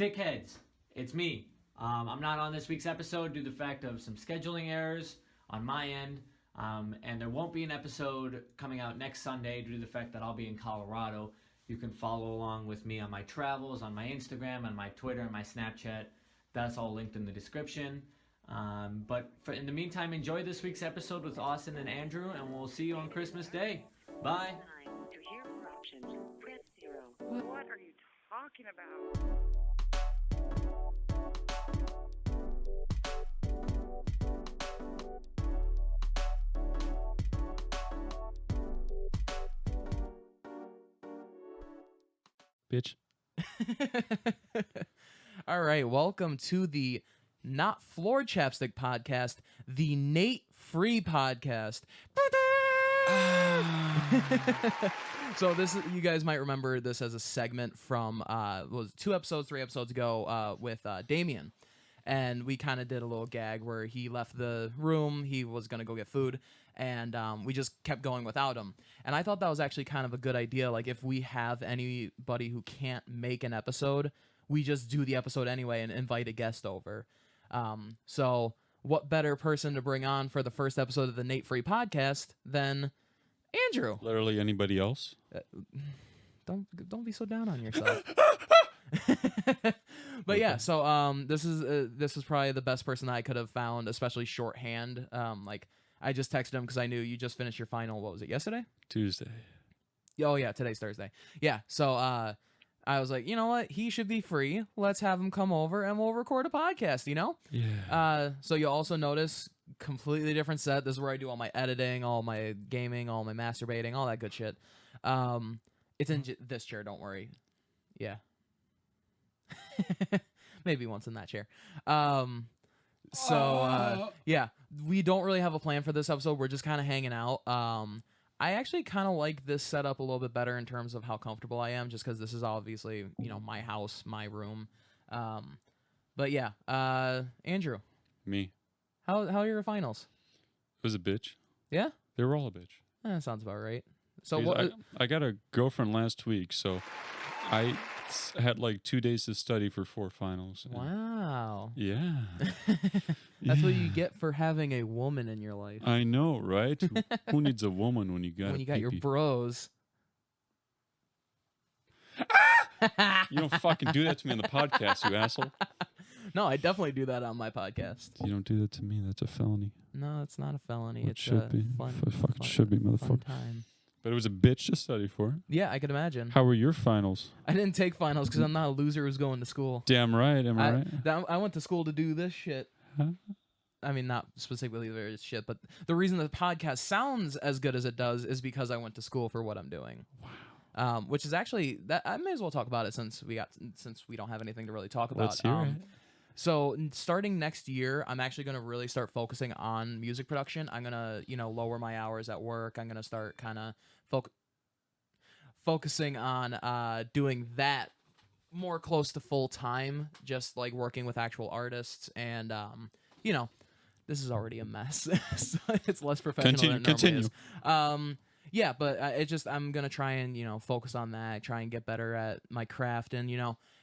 Stickheads, it's me. I'm not on this week's episode due to the fact of some scheduling errors on my end, and there won't be an episode coming out next Sunday due to the fact that I'll be in Colorado. You can follow along with me on my travels, on my Instagram, on my Twitter, and my Snapchat. That's all linked in the description. But in the meantime, enjoy this week's episode with Austin and Andrew, and we'll see you on Christmas Day. Bye. To hear more options, press 0. What are you talking about? Bitch. All right, welcome to the Not Floor Chapstick podcast, the Nate Free podcast. So this is, you guys might remember this as a segment from was 3 episodes ago with Damien, and we kind of did a little gag where he left the room, he was gonna go get food, and we just kept going without him. And I thought that was actually kind of a good idea. Like, if we have anybody who can't make an episode, we just do the episode anyway and invite a guest over. So what better person to bring on for the first episode of the Nate Free podcast than Andrew? Literally anybody else? Don't be so down on yourself. But yeah, so this is probably the best person I could have found, especially shorthand. Like, I just texted him because I knew you just finished your final. What was it, yesterday? Tuesday. Oh yeah, today's Thursday. Yeah, so I was like, you know what? He should be free. Let's have him come over and we'll record a podcast, you know? Yeah. So you'll also notice completely different set. This is where I do all my editing, all my gaming, all my masturbating, all that good shit. It's in this chair, don't worry. Yeah. Maybe once in that chair. Yeah, we don't really have a plan for this episode. We're just kind of hanging out. I actually kind of like this setup a little bit better in terms of how comfortable I am, just because this is obviously, my house, my room. But yeah, Andrew, Me. how are your finals? It was a bitch. Yeah, They were all a bitch. that sounds about right. So Because what? I got a girlfriend last week, so I had like 2 days to study for 4 finals. and- Wow, Yeah. that's what you get for having a woman in your life. I know, right? Who needs a woman when you got When a you got your pee-pee? bros. You don't fucking do that to me on the podcast, you asshole. No, I definitely do that on my podcast. You don't do that to me. That's a felony. No, it's not a felony. It It's should a be. fun, It fucking fun, should be, fun motherfucker. time. But it was a bitch to study for. Yeah, I could imagine. How were your finals? I didn't take finals because I'm not a loser who's going to school. Damn right, am I right? I went to school to do this shit. Huh? I mean, not specifically this shit, but the reason the podcast sounds as good as it does is because I went to school for what I'm doing. Wow. Which is actually that I may as well talk about it since we don't have anything to really talk about. Let's hear it. So starting next year, I'm actually going to really start focusing on music production. I'm going to, lower my hours at work. I'm going to start kind of focusing on doing that more close to full time, just like working with actual artists. And, this is already a mess. So it's less professional than it normally is. Yeah, but I'm going to try and, focus on that, try and get better at my craft. And,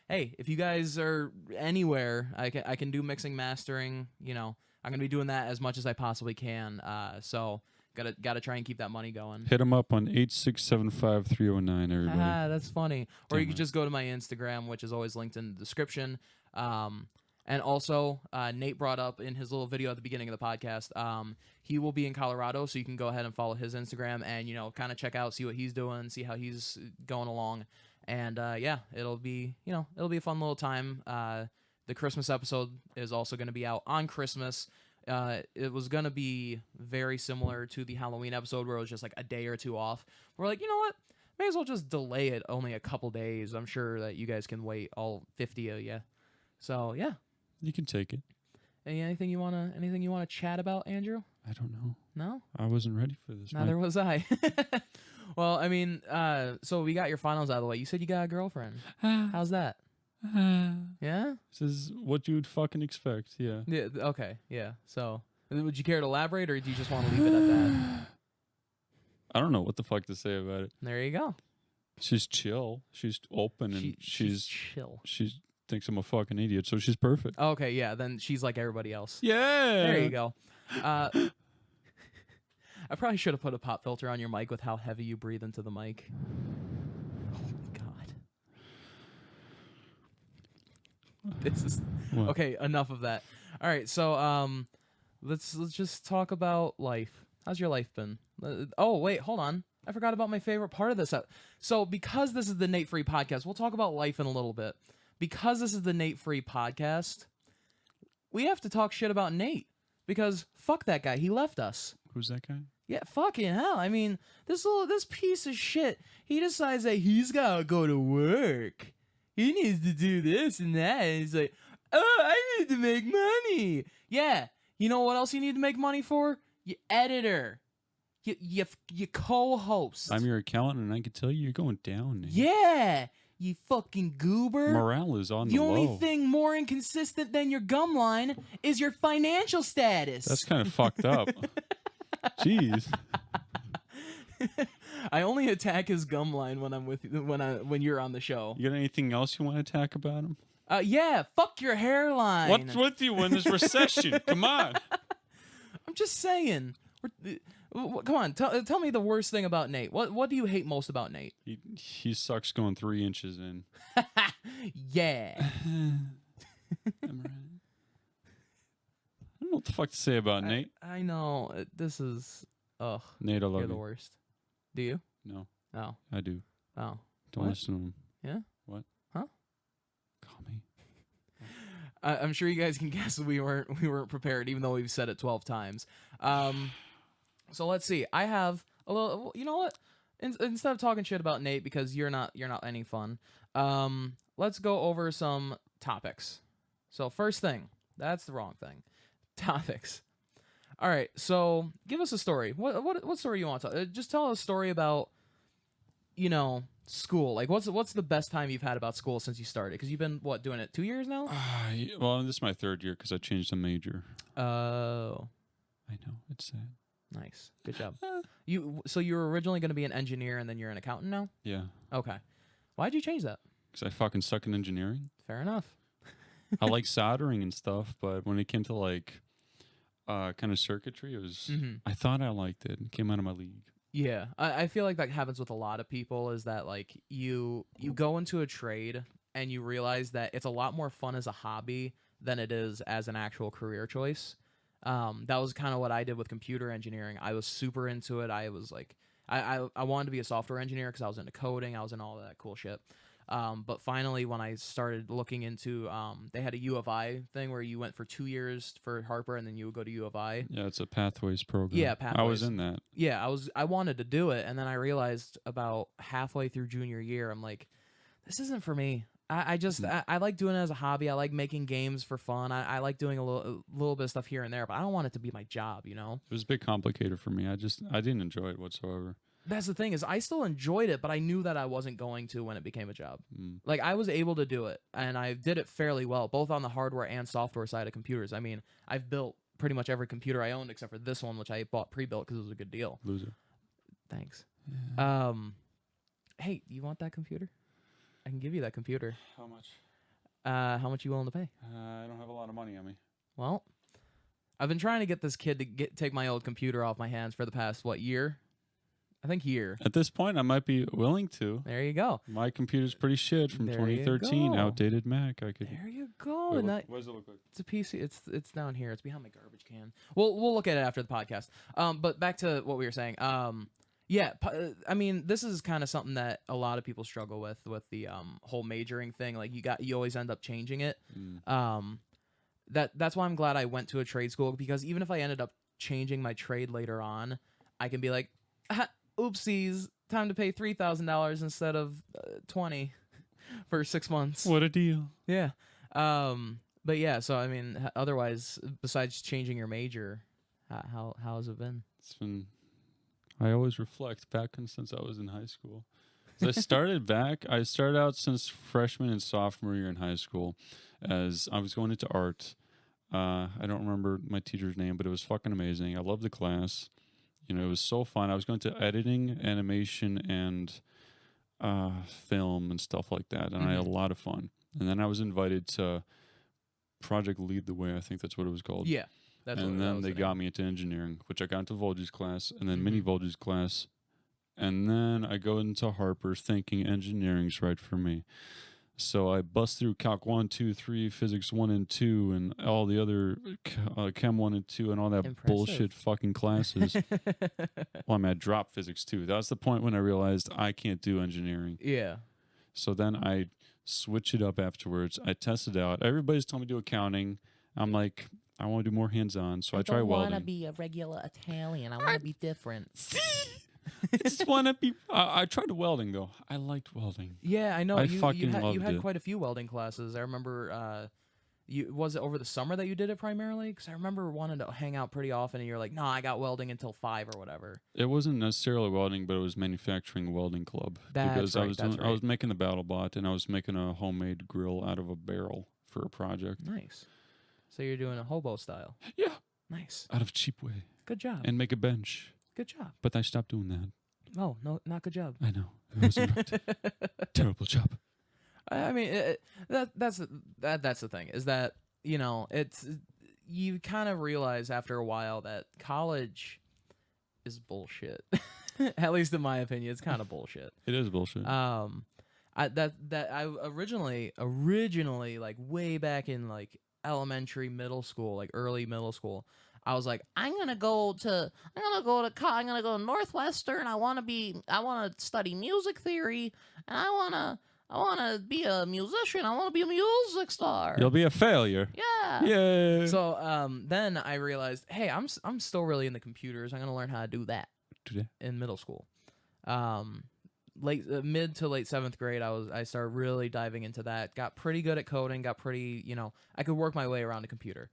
hey, if you guys are anywhere, I can do mixing, mastering, I'm going to be doing that as much as I possibly can. So gotta try and keep that money going. Hit him up on 8675309, everybody. That's funny. Or you Damn could just go to my Instagram, which is always linked in the description. And also, Nate brought up in his little video at the beginning of the podcast, he will be in Colorado, so you can go ahead and follow his Instagram and, kind of check out, see what he's doing, see how he's going along. And, yeah, it'll be a fun little time. The Christmas episode is also going to be out on Christmas. It was going to be very similar to the Halloween episode where it was just like a day or two off. We're like, you know what? May as well just delay it only a couple days. I'm sure that you guys can wait, all 50 of you. So, yeah. You can take it. Anything you wanna chat about, Andrew? I don't know. No? I wasn't ready for this. Neither was I. Well, I mean, so we got your finals out of the way. You said you got a girlfriend. How's that? Yeah? This is what you'd fucking expect, yeah. Yeah. Okay. Yeah. So, would you care to elaborate, or do you just want to leave it at that? I don't know what the fuck to say about it. There you go. She's chill. She's open, and she's chill. she's thinks I'm a fucking idiot, so she's perfect. Okay, yeah, then she's like everybody else. Yeah. There you go. I probably should have put a pop filter on your mic with how heavy you breathe into the mic. Oh my god. This is What? okay. Enough of that. All right, so let's just talk about life. How's your life been? Oh wait, hold on. I forgot about my favorite part of this. So because this is the Nate Free podcast, we'll talk about life in a little bit. Because this is the Nate Free podcast, we have to talk shit about Nate because fuck that guy. He left us. Who's that guy? Yeah, fucking hell. I mean, this piece of shit. He decides that he's gotta go to work. He needs to do this and that. And he's like, oh, I need to make money. Yeah. You know what else you need to make money for? Your editor. Your co-host. I'm your accountant, and I can tell you you're going down. Nate. Yeah. You fucking goober. Morale is on The the only low. thing more inconsistent than your gum line is your financial status. That's kind of fucked up. Jeez. I only attack his gum line when I'm when you're on the show. You got anything else you want to attack about him? Yeah, fuck your hairline. What's with you in this recession? Come on. I'm just saying. Come on, tell me the worst thing about Nate. What do you hate most about Nate? He sucks going 3 inches in. Yeah. Am I right? I don't know what the fuck to say about Nate. I know. This is ugh. Nate, I love You're the you. worst. Do you? No, Oh. I do. Oh. Don't What? listen to him. Yeah? What? Huh? Call me. I'm sure you guys can guess we weren't prepared, even though we've said it 12 times. So let's see. I have a little. You know what? Instead of talking shit about Nate because you're not any fun. Let's go over some topics. So first thing, that's the wrong thing. Topics. All right. So give us a story. What story you want to tell? Just tell a story about, school. Like what's the best time you've had about school since you started? Because you've been doing it 2 years now? Well, this is my 3rd year because I changed the major. Oh. I know, it's sad. Nice. Good job. So you were originally going to be an engineer and then you're an accountant now? Yeah, Okay. Why'd you change that? because I fucking suck in engineering. Fair enough. I like soldering and stuff, but when it came to like kind of circuitry, it was. Mhm. I thought I liked it. It came out of my league. Yeah, I feel like that happens with a lot of people is that like you go into a trade and you realize that it's a lot more fun as a hobby than it is as an actual career choice. That was kind of what I did with computer engineering. I was super into it. I was like, I wanted to be a software engineer because I was into coding. I was in all that cool shit. But finally, when I started looking into, they had a U of I thing where you went for 2 years for Harper and then you would go to U of I. Yeah, it's a pathways program. Yeah, I was Pathways. in that. Yeah, I wanted to do it, and then I realized about halfway through junior year, I'm like, this isn't for me. I like doing it as a hobby. I like making games for fun. I like doing a little bit of stuff here and there, but I don't want it to be my job, It was a bit complicated for me. I didn't enjoy it whatsoever. That's the thing is I still enjoyed it, but I knew that I wasn't going to when it became a job. Mm. Like I was able to do it, and I did it fairly well, both on the hardware and software side of computers. I mean, I've built pretty much every computer I owned except for this one, which I bought pre-built because it was a good deal. Loser. Thanks. Hey, you want that computer? I can give you that computer. How much? How much you willing to pay? I don't have a lot of money on me. Well, I've been trying to get this kid to take my old computer off my hands for the past year? I think year. At this point, I might be willing to. There you go. My computer's pretty shit from There you 2013, go. outdated Mac. I could. There you go. Wait, And what, that, what does it look like? it's a PC. It's down here. It's behind my garbage can. We'll look at it after the podcast. But back to what we were saying. Yeah, I mean, this is kind of something that a lot of people struggle with the whole majoring thing. Like you always end up changing it. Mm. That's why I'm glad I went to a trade school, because even if I ended up changing my trade later on, I can be like, oopsies, time to pay $3,000 instead of 20 for 6 months. What a deal. Yeah. But yeah, so I mean, otherwise, besides changing your major, how has it been? It's been. I always reflect back since I was in high school. 'Cause I started out since freshman and sophomore year in high school, as I was going into art. I don't remember my teacher's name, but it was fucking amazing. I loved the class. It was so fun. I was going to editing, animation, and film and stuff like that, and I had a lot of fun. and then I was invited to Project Lead the Way. I think that's what it was called. Yeah, that's and what, that then was they the got name. me into engineering, which I got into Volge's class, and then Mhm. mini Volge's class, and then I go into Harper thinking engineering's right for me. So I bust through Calc 1, 2, 3, Physics 1 and 2, and all the other Chem 1 and 2, and all that Impressive. bullshit fucking classes. Well, I mean, I dropped Physics 2. That was the point when I realized I can't do engineering. Yeah. So then I switch it up afterwards. I test it out. Everybody's telling me to do accounting. I'm like, I want to do more hands-on, so I try welding. want to be a regular Italian. I want to be different. I just want to be. I tried welding though. I liked welding. Yeah, I know. I you fucking had, loved you had it. quite a few welding classes. I remember. Was it over the summer that you did it primarily? Because I remember wanting to hang out pretty often, and you're like, "No, I got welding until 5 or whatever." It wasn't necessarily welding, but it was manufacturing welding club That's because I right, was that's I was right. making the BattleBot and I was making a homemade grill out of a barrel for a project. Nice. So you're doing a hobo style. Yeah, Nice. out of cheap way Good job. and make a bench. Good job. But I stopped doing that. Oh no, not good job. I know it wasn't right. Terrible job. I mean, that's the thing is that it's you kind of realize after a while that college is bullshit. At least in my opinion, it's kind of bullshit. It is bullshit. I originally like way back in like elementary, middle school, like early middle school, I was like, I'm gonna go to Northwestern. I want to study music theory, and I want to be a musician. I want to be a music star. You'll be a failure. Yeah. Yeah. So then I realized, hey, I'm still really into computers. I'm gonna learn how to do that Today. in middle school. Mid to late 7th grade, I started really diving into that. Got pretty good at coding. Got pretty, I could work my way around a computer.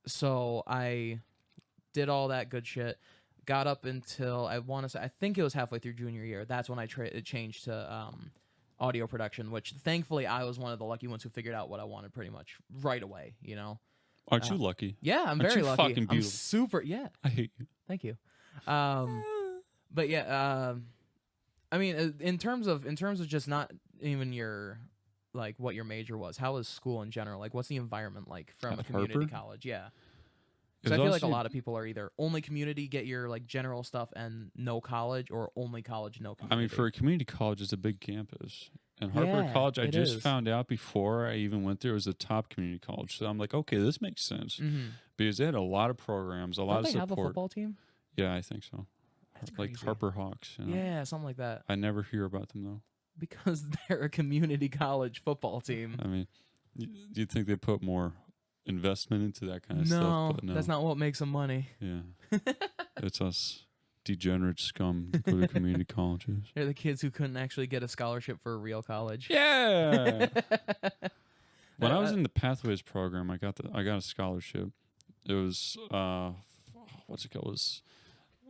So I did all that good shit. Got up until I think it was halfway through junior year. That's when I changed to audio production, which thankfully I was one of the lucky ones who figured out what I wanted pretty much right away. Aren't you lucky? Yeah, I'm Aren't very you lucky. fucking I'm beautiful? super. Yeah, I hate you. thank you. But yeah, I mean, in terms of just not even your like what your major was, how was school in general? Like, what's the environment like from At a community Harper? college? Yeah, It because I was feel like a also- lot of people are either only community, get your like general stuff, and no college, or only college, no community. I mean, for a community college, it's a big campus. And Harper Yeah, College, I it just is. found out before I even went there, it was a top community college. So I'm like, okay, this makes sense because they had a lot of programs, a lot Don't of they have a support. football team? Yeah, I think so. That's Like crazy. Harper Hawks. You know? Yeah, something like that. I never hear about them though. Because they're a community college football team. I mean, you'd think they put more investment into that kind of No, stuff, but no. that's not what makes them money. Yeah, it's us degenerate scum that go to community colleges. They're the kids who couldn't actually get a scholarship for a real college. Yeah. When I was in the Pathways program, I got a scholarship. It was what's it called? It was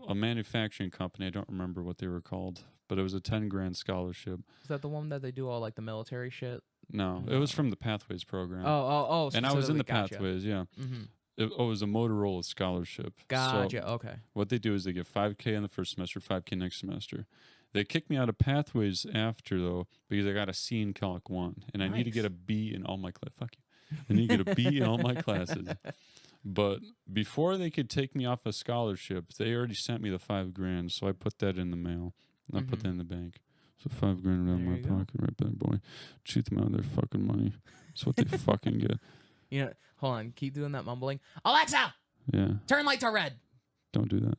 a manufacturing company. I don't remember what they were called, but it was a $10,000 scholarship. Is that the one that they do all like the military shit? No, it was from the Pathways program. Oh. and I was in the specifically, gotcha. Pathways. Yeah, Mm-hmm. it was a Motorola scholarship. Gotcha. So Okay. what they do is they give $5,000 in the first semester, $5,000 next semester. They kicked me out of Pathways after though because I got a C in Calc 1, and I need to Nice. get a B in all my Fuck you. I need to get a B in all my classes. But before they could take me off a scholarship, they already sent me the $5,000, so I put that in the mail. And I put that in the bank. So $5,000 out of There my you go. pocket, right there, boy. Cheat them out of their fucking money. That's what they fucking get. Hold on. Keep doing that mumbling. Alexa, Yeah, turn lights are red. don't do that.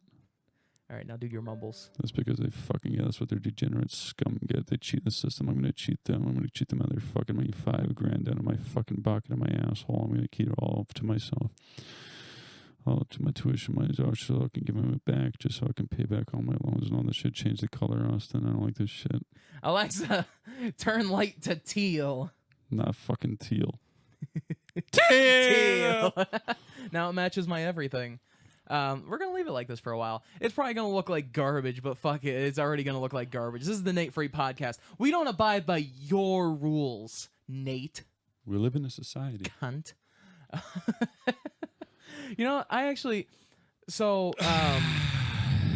All right, now do your mumbles. That's because they fucking get. That's what their degenerate scum get. They cheat the system. I'm gonna cheat them. I'm gonna cheat them out of their fucking money. $5,000 out of my fucking pocket of my asshole. I'm gonna keep it all to myself. All up to my tuition money so I can give them it back, just so I can pay back all my loans and all this shit. Change the color, Austin. I don't like this shit. Alexa, turn light to teal. Not fucking teal. Teal. Now it matches my everything. We're gonna leave it like this for a while. It's probably gonna look like garbage, but fuck it, it's already gonna look like garbage. This is the Nate Free Podcast. We don't abide by your rules, Nate. We live in a society. Cunt.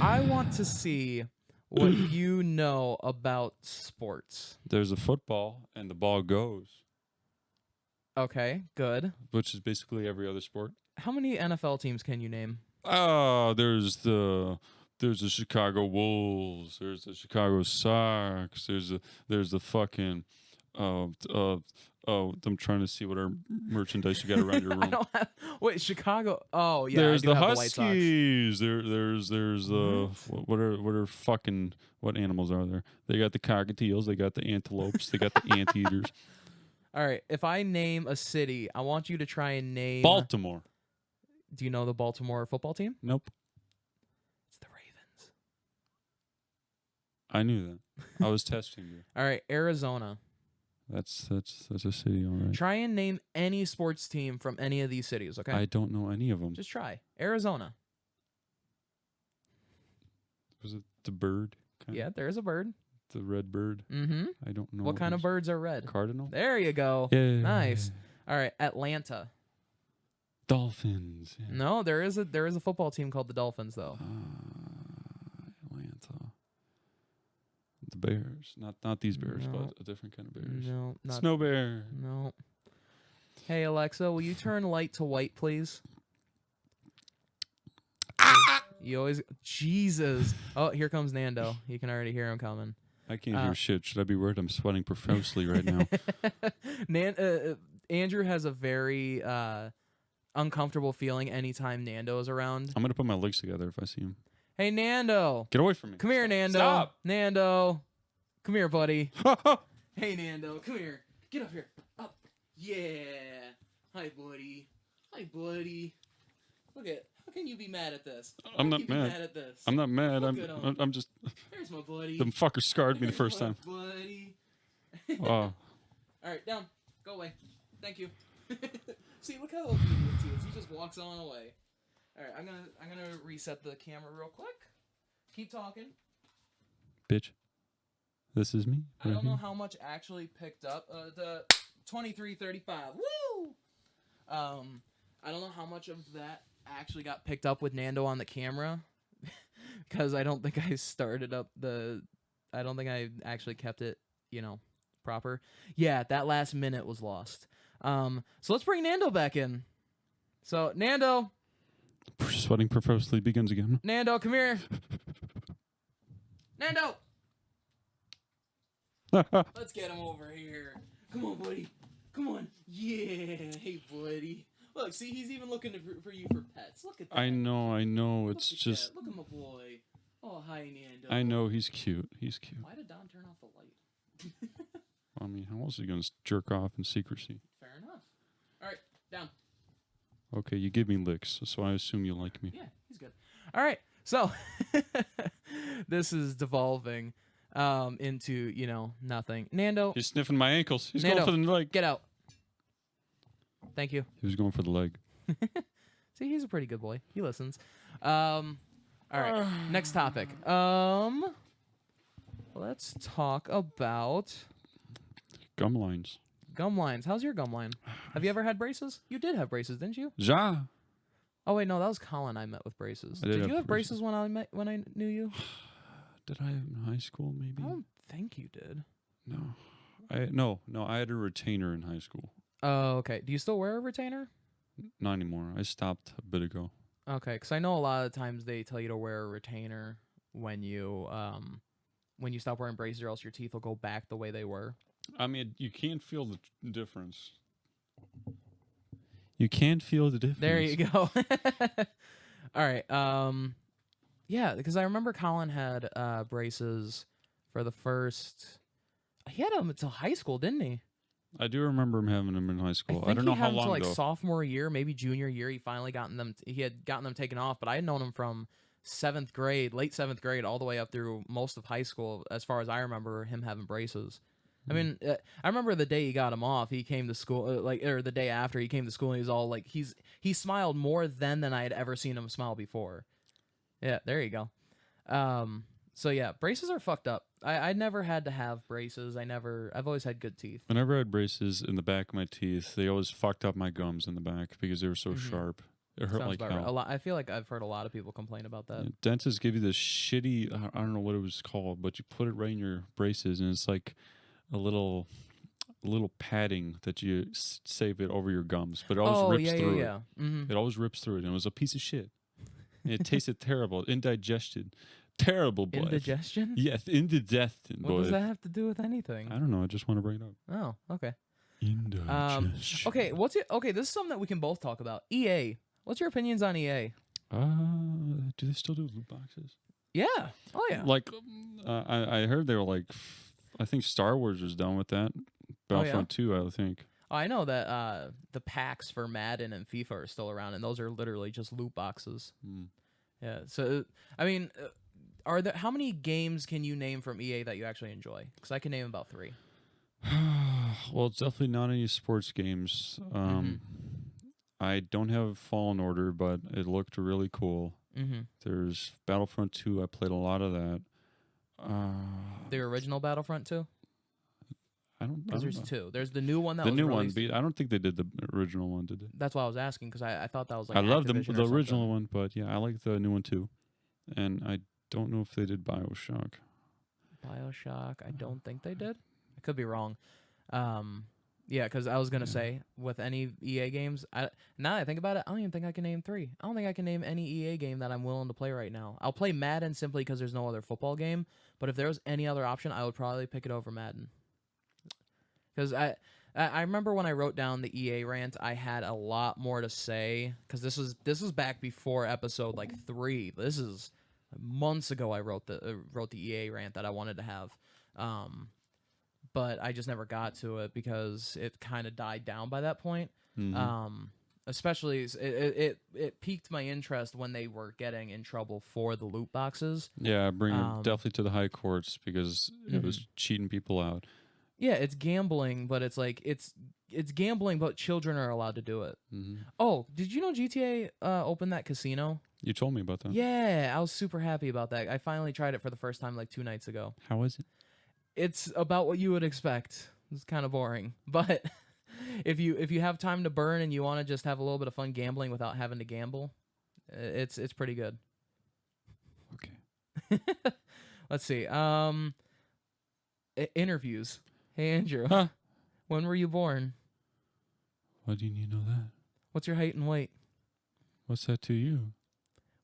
I want to see what you know about sports. There's a football, and the ball goes, Okay, good. which is basically every other sport. How many NFL teams can you name? Oh, there's the Chicago Wolves. There's the Chicago Sox. There's the fucking I'm trying to see what our merchandise you got around your room. I don't have. Wait, Chicago. Oh yeah, There's I do the have the White Sox. Huskies. There's what animals are there? They got the cockatiels. They got the antelopes. They got the anteaters. All right, if I name a city, I want you to try and name. Baltimore. Do you know the Baltimore football team? Nope. It's the Ravens. I knew that. I was testing you. All right, Arizona. That's a city, all right. Try and name any sports team from any of these cities, okay? I don't know any of them. Just try. Arizona. Was it the bird? Yeah, there's a bird. The red bird. Mm-hmm. I don't know. What kind of those- birds are red? Cardinal. There you go. Yeah. Nice. All right, Atlanta. Dolphins. Yeah. No, there is a football team called the Dolphins though. Atlanta. The Bears. Not these bears, No. but a different kind of bears. No, not Snow bear. No. Hey Alexa, will you turn light to white, please? You always Jesus. Oh, here comes Nando. You can already hear him coming. I can't hear shit. Should I be worried? I'm sweating profusely right now. Andrew has a very uncomfortable feeling anytime Nando is around. I'm gonna put my legs together if I see him. Hey Nando. Get away from me. Come here, Nando. Stop. Nando. Come here, buddy. Hey, Nando. Come here. Get up here. Up. Yeah. Hi, buddy. Hi, buddy. Look at. How can you be mad at this? How I'm can not you be mad. mad at this? I'm not mad. Look at 'em. I'm just. There's my buddy. Them fuckers scarred me the There's first my time. buddy. Oh. All right, down. Go away. Thank you. See, look how obedient he is. He just walks on away. All right, I'm gonna reset the camera real quick. Keep talking. Bitch. This is me. I right don't know here. how much actually picked up. The 2335. Woo! I don't know how much of that actually got picked up with Nando on the camera, because I don't think I started up the. I don't think I actually kept it, proper. Yeah, that last minute was lost. So let's bring Nando back in. So Nando, Sweating profusely begins again. Nando, come here. Nando, let's get him over here. Come on, buddy. Come on. Yeah. Hey, buddy. Look, see, he's even looking for you for pets. Look at that. I know. Look It's at just. that. Look at my boy. Oh, hi, Nando. I know he's cute. He's cute. Why did Don turn off the light? I mean, how else is he gonna jerk off in secrecy? Fair enough. All right, down. Okay, you give me licks, so I assume you like me. Yeah, he's good. All right, so this is devolving into nothing. Nando, He's sniffing my ankles. He's Nando, going for the leg. get out. Thank you. He was going for the leg. See, he's a pretty good boy. He listens. All right, next topic. Let's talk about Gum lines. gum lines. How's your gum line? Have you ever had braces? You did have braces, didn't you? Ja. Oh wait, no, that was Colin I met with braces. I did Did have you have braces when I knew you? Did I have in high school? Maybe. I don't think you did. No. No. I had a retainer in high school. Oh, okay. Do you still wear a retainer? Not anymore. I stopped a bit ago. Okay, because I know a lot of times they tell you to wear a retainer when you stop wearing braces, or else your teeth will go back the way they were. I mean, you can't feel the difference. You can't feel the difference. There you go. All right. Yeah, because I remember Colin had braces for the first. He had them until high school, didn't he? I do remember him having them in high school. I I don't know he how had them long till, like ago. sophomore year, maybe junior year. He finally he had gotten them taken off, but I had known him from 7th grade, late 7th grade, all the way up through most of high school. As far as I remember, him having braces. I mean, I remember the day he got him off. He came to school, or the day after he came to school, and he's all like, he smiled more then than I had ever seen him smile before. Yeah, there you go. So yeah, braces are fucked up. I never had to have braces. I've always had good teeth. Whenever I had braces in the back of my teeth, they always fucked up my gums in the back because they were so Mm-hmm. sharp. It hurt Sounds like about right. hell. I feel like I've heard a lot of people complain about that. Yeah, dentists give you this shitty, I don't know what it was called, but you put it right in your braces, and it's like a little padding that you save it over your gums, but it always rips through it. Mm-hmm. It always rips through it, and it was a piece of shit. And it tasted terrible, indigestion, terrible, boy. Indigestion? Yes, indigestion, What boy. does that have to do with anything? I don't know. I just want to bring it up. Oh, okay. Indigestion. Okay, this is something that we can both talk about. EA. What's your opinions on EA? Do they still do loot boxes? Yeah. Oh yeah. Like, I heard they were like, I think Star Wars was done with that. Oh, yeah? Battlefront 2, I think. I know that the packs for Madden and FIFA are still around, and those are literally just loot boxes. Hmm. Yeah. So I mean, how many games can you name from EA that you actually enjoy? Because I can name about 3. Well, it's definitely not any sports games. I don't have Fallen Order, but it looked really cool. Mm-hmm. There's Battlefront 2. I played a lot of that. The original Battlefront 2? I don't Because there's know. 2. There's the new one that The was new one. released. I don't think they did the original one, did they? That's why I was asking, because I thought that was like I love Activision the or original something. one, but yeah, I like the new one too. And I don't know if they did BioShock. BioShock, I don't think they did. I could be wrong. Yeah, because I was gonna say with any EA games, now that I think about it, I don't even think I can name 3. I don't think I can name any EA game that I'm willing to play right now. I'll play Madden simply because there's no other football game. But if there was any other option, I would probably pick it over Madden. Because I remember when I wrote down the EA rant, I had a lot more to say. Because this was back before episode like 3. This is months ago. I wrote the EA rant that I wanted to have. But I just never got to it because it kind of died down by that point. Mm-hmm. Especially it piqued my interest when they were getting in trouble for the loot boxes. Yeah, bring it definitely to the high courts because it Mm-hmm. was cheating people out. Yeah, it's gambling, but it's like it's gambling, but children are allowed to do it. Mm-hmm. Oh, did you know GTA opened that casino? You told me about that. Yeah, I was super happy about that. I finally tried it for the first time like 2 nights ago. How is it? It's about what you would expect. It's kind of boring, but if you have time to burn and you want to just have a little bit of fun gambling without having to gamble, it's pretty good. Okay. Let's see. Interviews. Hey Andrew, Huh? when were you born? Why do you need to know that? What's your height and weight? What's that to you?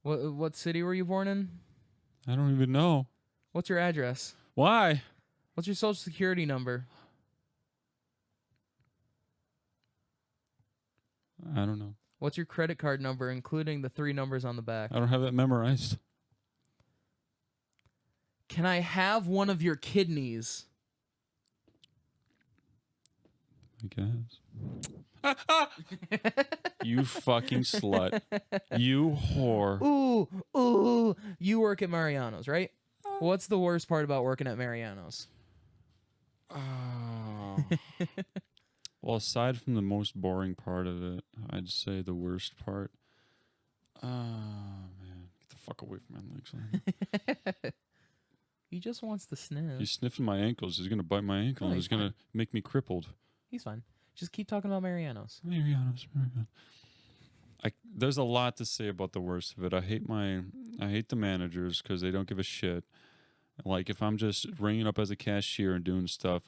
What city were you born in? I don't even know. What's your address? Why? What's your social security number? I don't know. What's your credit card number, including the 3 numbers on the back? I don't have that memorized. Can I have one of your kidneys? I guess. You fucking slut. You whore. Ooh. You work at Mariano's, right? What's the worst part about working at Mariano's? Oh. Well, aside from the most boring part of it, I'd say the worst part. Oh, man. Get the fuck away from my legs. Man. He just wants to sniff. He's sniffing my ankles. He's going to bite my ankle. No, And he's he's going to make me crippled. He's fine. Just keep talking about Mariano's. Mariano's. There's a lot to say about the worst of it. I hate the managers because they don't give a shit. Like if I'm just ringing up as a cashier and doing stuff,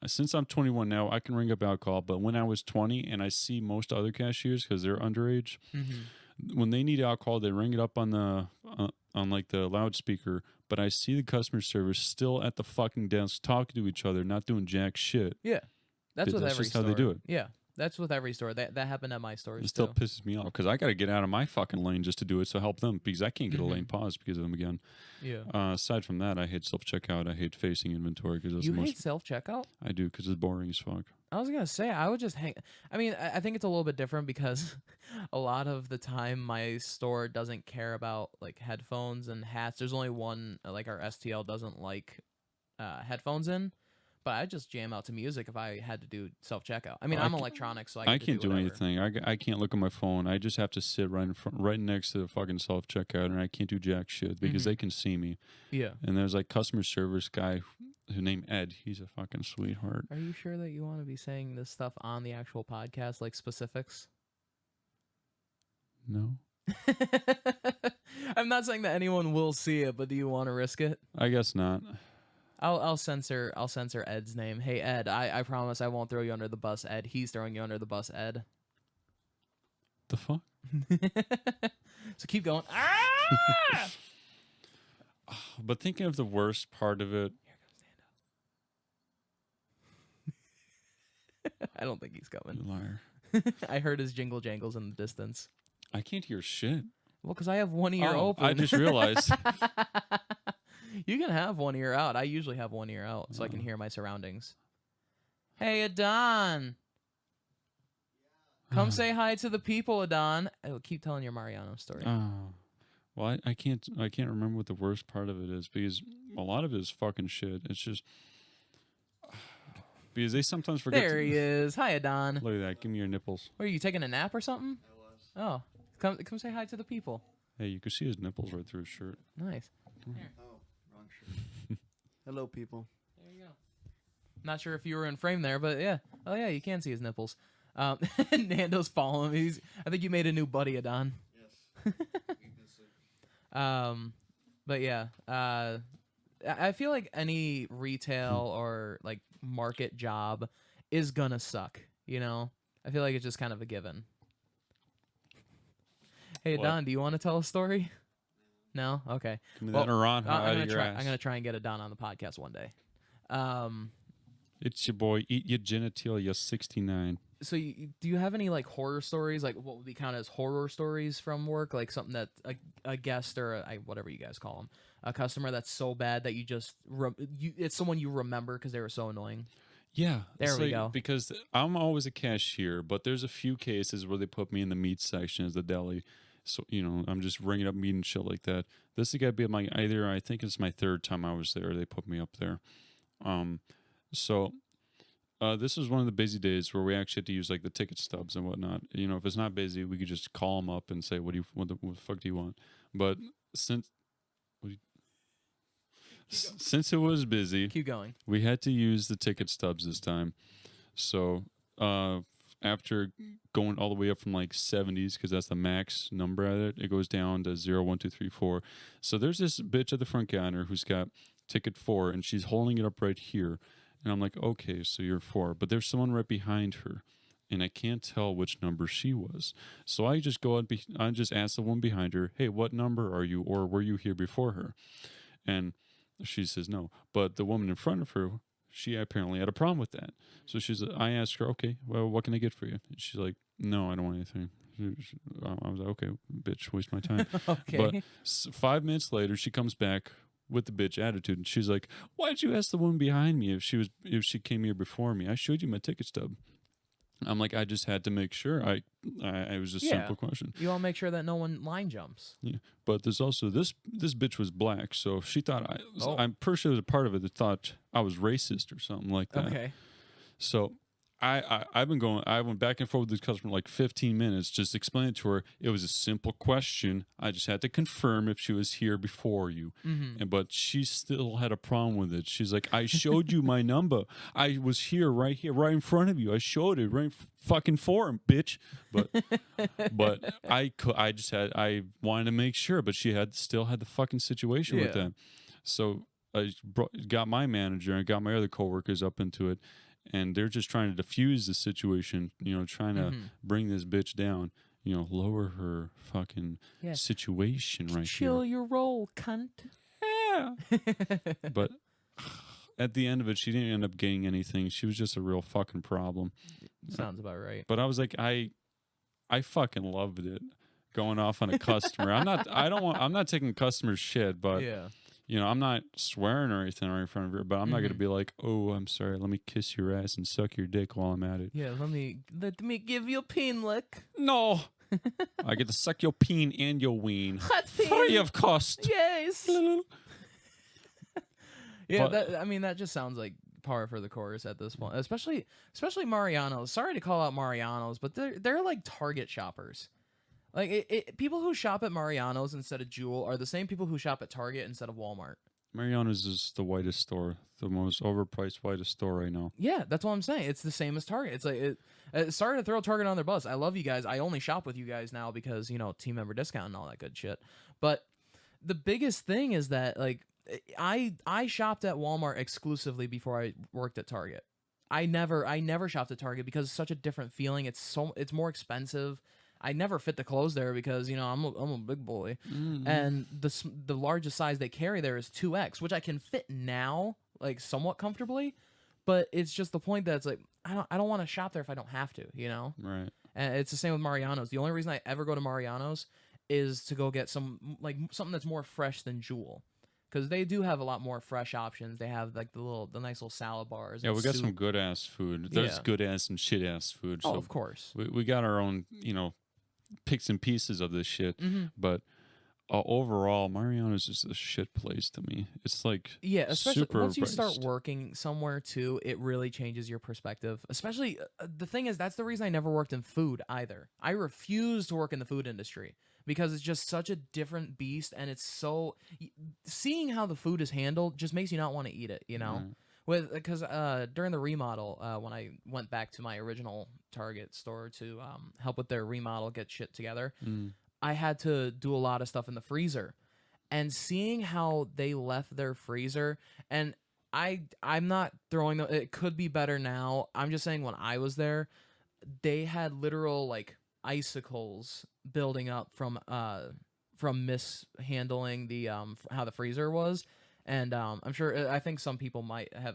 since I'm 21 now, I can ring up alcohol. But when I was 20 and I see most other cashiers because they're underage, when they need alcohol, they ring it up on the on like the loudspeaker. But I see the customer service still at the fucking desk talking to each other, not doing jack shit. Yeah. That's with That's every just store. how they do it. Yeah. That's with every store. That happened at my stores It still too. pisses me off because I got to get out of my fucking lane just to do it. So help them because I can't get a lane pause because of them again. Yeah. Aside from that, I hate self checkout. I hate facing inventory because that's You the most hate self checkout? I do because it's boring as fuck. I was gonna say I would just hang. I mean, I think it's a little bit different because a lot of the time my store doesn't care about like headphones and hats. There's only one, like our STL doesn't like headphones in, but I just jam out to music if I had to do self checkout. I mean, I'm electronic, so I can't do whatever. anything. I can't look at my phone. I just have to sit right in front, right next to the fucking self checkout, and I can't do jack shit because they can see me. Yeah. And there's like customer service guy who named Ed. He's a fucking sweetheart. Are you sure that you want to be saying this stuff on the actual podcast, like specifics? No. I'm not saying that anyone will see it, but do you want to risk it? I guess not. I'll censor Ed's name. Hey Ed, I promise I won't throw you under the bus, Ed. He's throwing you under the bus, Ed. The fuck? So keep going. Ah! But thinking of the worst part of it, I don't think he's you coming. liar. I heard his jingle jangles in the distance. I can't hear shit. Well, because I have one ear Oh, open. I just realized. You can have one ear out. I usually have one ear out so I can hear my surroundings. Hey, Adon. Come say hi to the people, Adon. Oh, keep telling your Mariano story. Oh. Well, I can't remember what the worst part of it is because a lot of it is fucking shit. It's just because they sometimes forget. There he is. Hi, Adon. Look at that. Give me your nipples. What, are you taking a nap or something? I was. Oh, come say hi to the people. Hey, you can see his nipples right through his shirt. Nice. Oh, wrong shirt. Hello, people. There you go. Not sure if you were in frame there, but yeah. Oh yeah, you can see his nipples. Nando's following me. I think you made a new buddy, Adon. Yes. But yeah, I feel like any retail or like market job is gonna suck. You know, I feel like it's just kind of a given. Hey, What? Don, do you want to tell a story? No, okay. Give me Well, that Iran I'm out gonna of your try. ass. I'm gonna try and get a Don on the podcast one day. It's your boy. Eat your genitalia 69. So do you have any like horror stories, like what would be counted as horror stories from work, like something that a guest or whatever you guys call them, a customer that's so bad that you just it's someone you remember because they were so annoying? Yeah. There it's we like- go. Because I'm always a cashier, but there's a few cases where they put me in the meat section as the deli. So, I'm just ringing up meat and shit like that. This is got to be my I think it's my third time I was there. They put me up there. So this was one of the busy days where we actually had to use like the ticket stubs and whatnot. If it's not busy, we could just call them up and say, what the fuck do you want? But since it was busy, Keep going. we had to use the ticket stubs this time. So after going all the way up from like 70s, because that's the max number at it, it goes down to 0, 1, 2, 3, 4. So there's this bitch at the front counter who's got ticket 4, and she's holding it up right here. And I'm like, okay, so you're 4. But there's someone right behind her, and I can't tell which number she was. So I just I just ask the one behind her, hey, what number are you, or were you here before her? And she says no. But the woman in front of her, she apparently had a problem with that. So I asked her, okay, well, what can I get for you? And she's like, no, I don't want anything. I was like, okay, bitch, waste my time. Okay. But 5 minutes later, she comes back with the bitch attitude, and she's like, why'd you ask the woman behind me if she came here before me? I showed you my ticket stub. I'm like, I just had to make sure. I was just Yeah. simple question. You want to make sure that no one line jumps. Yeah, but there's also this bitch was black, so she thought Oh. I'm pretty sure there was a part of it that thought I was racist or something like that. Okay. So I went back and forth with this customer like 15 minutes, just explaining to her it was a simple question. I just had to confirm if she was here before you. Mm-hmm. But she still had a problem with it. She's like, I showed you my number. I was here, right in front of you. I showed it right fucking for him, bitch. But I wanted to make sure, but she still had the fucking situation with Yeah. that. So I got my manager and got my other coworkers up into it, and they're just trying to diffuse the situation, trying to Mhm. bring this bitch down, lower her fucking Yeah. situation right Chill here. your roll, cunt. Yeah. But at the end of it, she didn't end up getting anything. She was just a real fucking problem. Sounds about right. But I was like, I fucking loved it. Going off on a customer. I'm not taking customers' shit, but Yeah. I'm not swearing or anything right in front of her, but I'm not gonna Mhm. be like, oh, I'm sorry, let me kiss your ass and suck your dick while I'm at it. Yeah, let me give you a pin lick. No. I get to suck your peen and your ween. Hot Free pin. of cost. Yes. Yeah, But- that just sounds like par for the course at this point. Especially Mariano's. Sorry to call out Mariano's, but they're like Target shoppers. Like people who shop at Mariano's instead of Jewel are the same people who shop at Target instead of Walmart. Mariano's is the whitest store, the most overpriced whitest store right now. Yeah, that's what I'm saying. It's the same as Target. It's like sorry to throw Target on their bus. I love you guys. I only shop with you guys now because team member discount and all that good shit. But the biggest thing is that like I shopped at Walmart exclusively before I worked at Target. I never shopped at Target because it's such a different feeling. It's more expensive. I never fit the clothes there because I'm a big boy, and the largest size they carry there is 2X, which I can fit now like somewhat comfortably, but it's just the point that it's like I don't want to shop there if I don't have to, Right. And it's the same with Mariano's. The only reason I ever go to Mariano's is to go get something that's more fresh than Jewel. Because they do have a lot more fresh options. They have like the nice little salad bars. Yeah, and we got soup. some good ass food. There's Yeah. good ass and shit ass food. Oh, So of course. we got our own, picks and pieces of this shit. Mhm. But overall, Mariano's is a shit place to me. It's like Yeah, especially super once you start overpriced. working somewhere too, it really changes your perspective. Especially the thing is, that's the reason I never worked in food either. I refuse to work in the food industry because it's just such a different beast, and it's so seeing how the food is handled just makes you not want to eat it. Because during the remodel, when I went back to my original Target store to help with their remodel, get shit together, I had to do a lot of stuff in the freezer, and seeing how they left their freezer, and I'm not throwing it could be better now. I'm just saying when I was there, they had literal like icicles building up from mishandling the how the freezer was. And I'm sure I think some people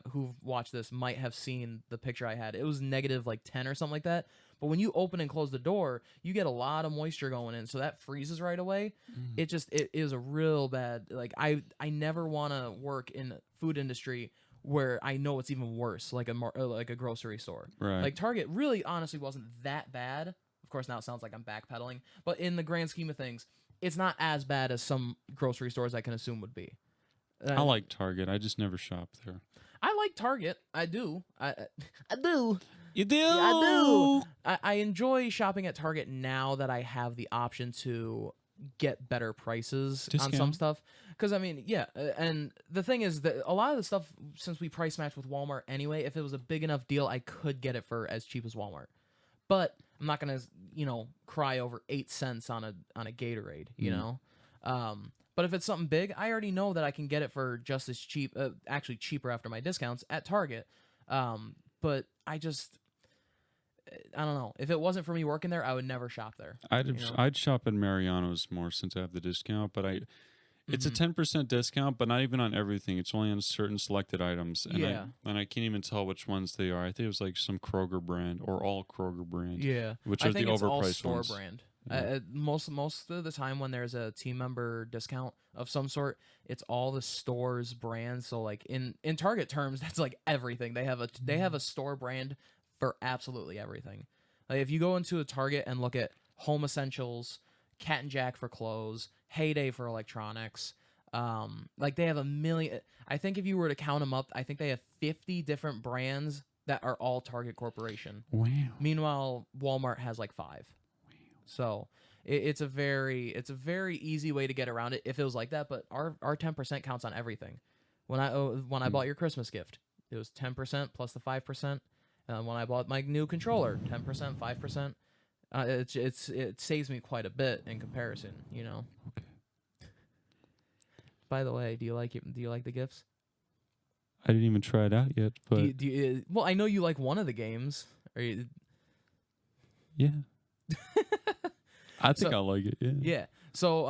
who've watched this might have seen the picture I had. It was negative like 10 or something like that. But when you open and close the door, you get a lot of moisture going in, so that freezes right away. It is a real bad. Like I never want to work in the food industry where I know it's even worse, like a grocery store. Right. Like Target really honestly wasn't that bad. Of course, now it sounds like I'm backpedaling, but in the grand scheme of things, it's not as bad as some grocery stores I can assume would be. I like Target. I just never shop there. I like Target. I do. I do. You do? Yeah, I do. I enjoy shopping at Target now that I have the option to get better prices on some Discount. stuff. Because, I mean, yeah. And the thing is that a lot of the stuff, since we price match with Walmart anyway, if it was a big enough deal, I could get it for as cheap as Walmart. But I'm not going to, cry over 8 cents on a Gatorade, you know? But if it's something big, I already know that I can get it for just as cheap, actually cheaper after my discounts at Target. But I don't know. If it wasn't for me working there, I would never shop there. I'd shop at Mariano's more since I have the discount, but it's a 10% discount, but not even on everything. It's only on certain selected items. And Yeah. I can't even tell which ones they are. I think it was like some Kroger brand or all Kroger brand. Yeah, Which I are the think it's all overpriced store ones. brand. Yeah. Most of the time when there's a team member discount of some sort, it's all the store's brand. So like in Target terms, that's like everything. They have a store brand for absolutely everything. Like if you go into a Target and look at Home Essentials, Cat and Jack for clothes, Heyday for electronics, like they have a million. I think if you were to count them up, I think they have 50 different brands that are all Target Corporation. Wow. Meanwhile, Walmart has like 5. So it's a very easy way to get around it if it was like that. But our 10% counts on everything. When I bought your Christmas gift, it was 10% plus the 5%. When I bought my new controller, 10%, 5%. It saves me quite a bit in comparison, Okay. By the way, do you like it? Do you like the gifts? I didn't even try it out yet, but Do you, well, I know you like one of the games. yeah. I think So- I like it. Yeah. Yeah. So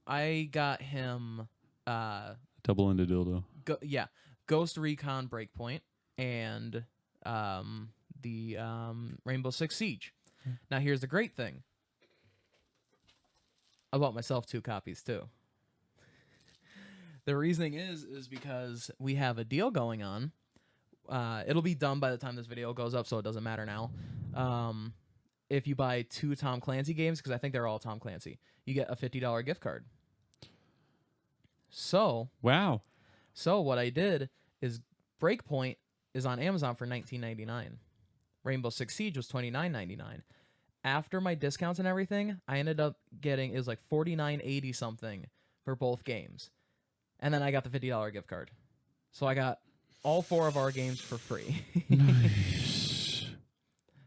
I got him Double-ended dildo. Ghost Recon Breakpoint and the Rainbow Six Siege. Now here's the great thing. I bought myself 2 copies too. The reasoning is because we have a deal going on. It'll be done by the time this video goes up, so it doesn't matter now. If you buy 2 Tom Clancy games, because I think they're all Tom Clancy, you get a $50 gift card. So Wow. what I did is Breakpoint is on Amazon for $19.99. Rainbow Six Siege was $29.99. After my discounts and everything, I ended up getting, it was like $49.80 something for both games. and then I got the $50 gift card. So I got all 4 of our games for free. Nice.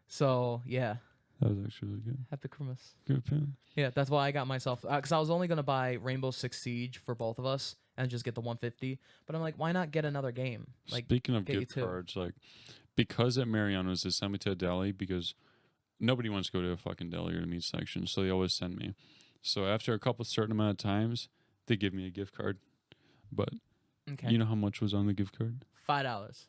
So yeah, That was actually really good. happy Christmas. Good pen. Yeah, that's why I got myself, because I was only gonna buy Rainbow Six Siege for both of us and just get the 150. But I'm like, why not get another game? Like, Speaking of get you gift 2. cards, like because at Mariano's they send me to a deli because nobody wants to go to a fucking deli or a meat section, so they always send me. So after a couple certain amount of times, they give me a gift card. But Okay, you know how much was on the gift card? $5.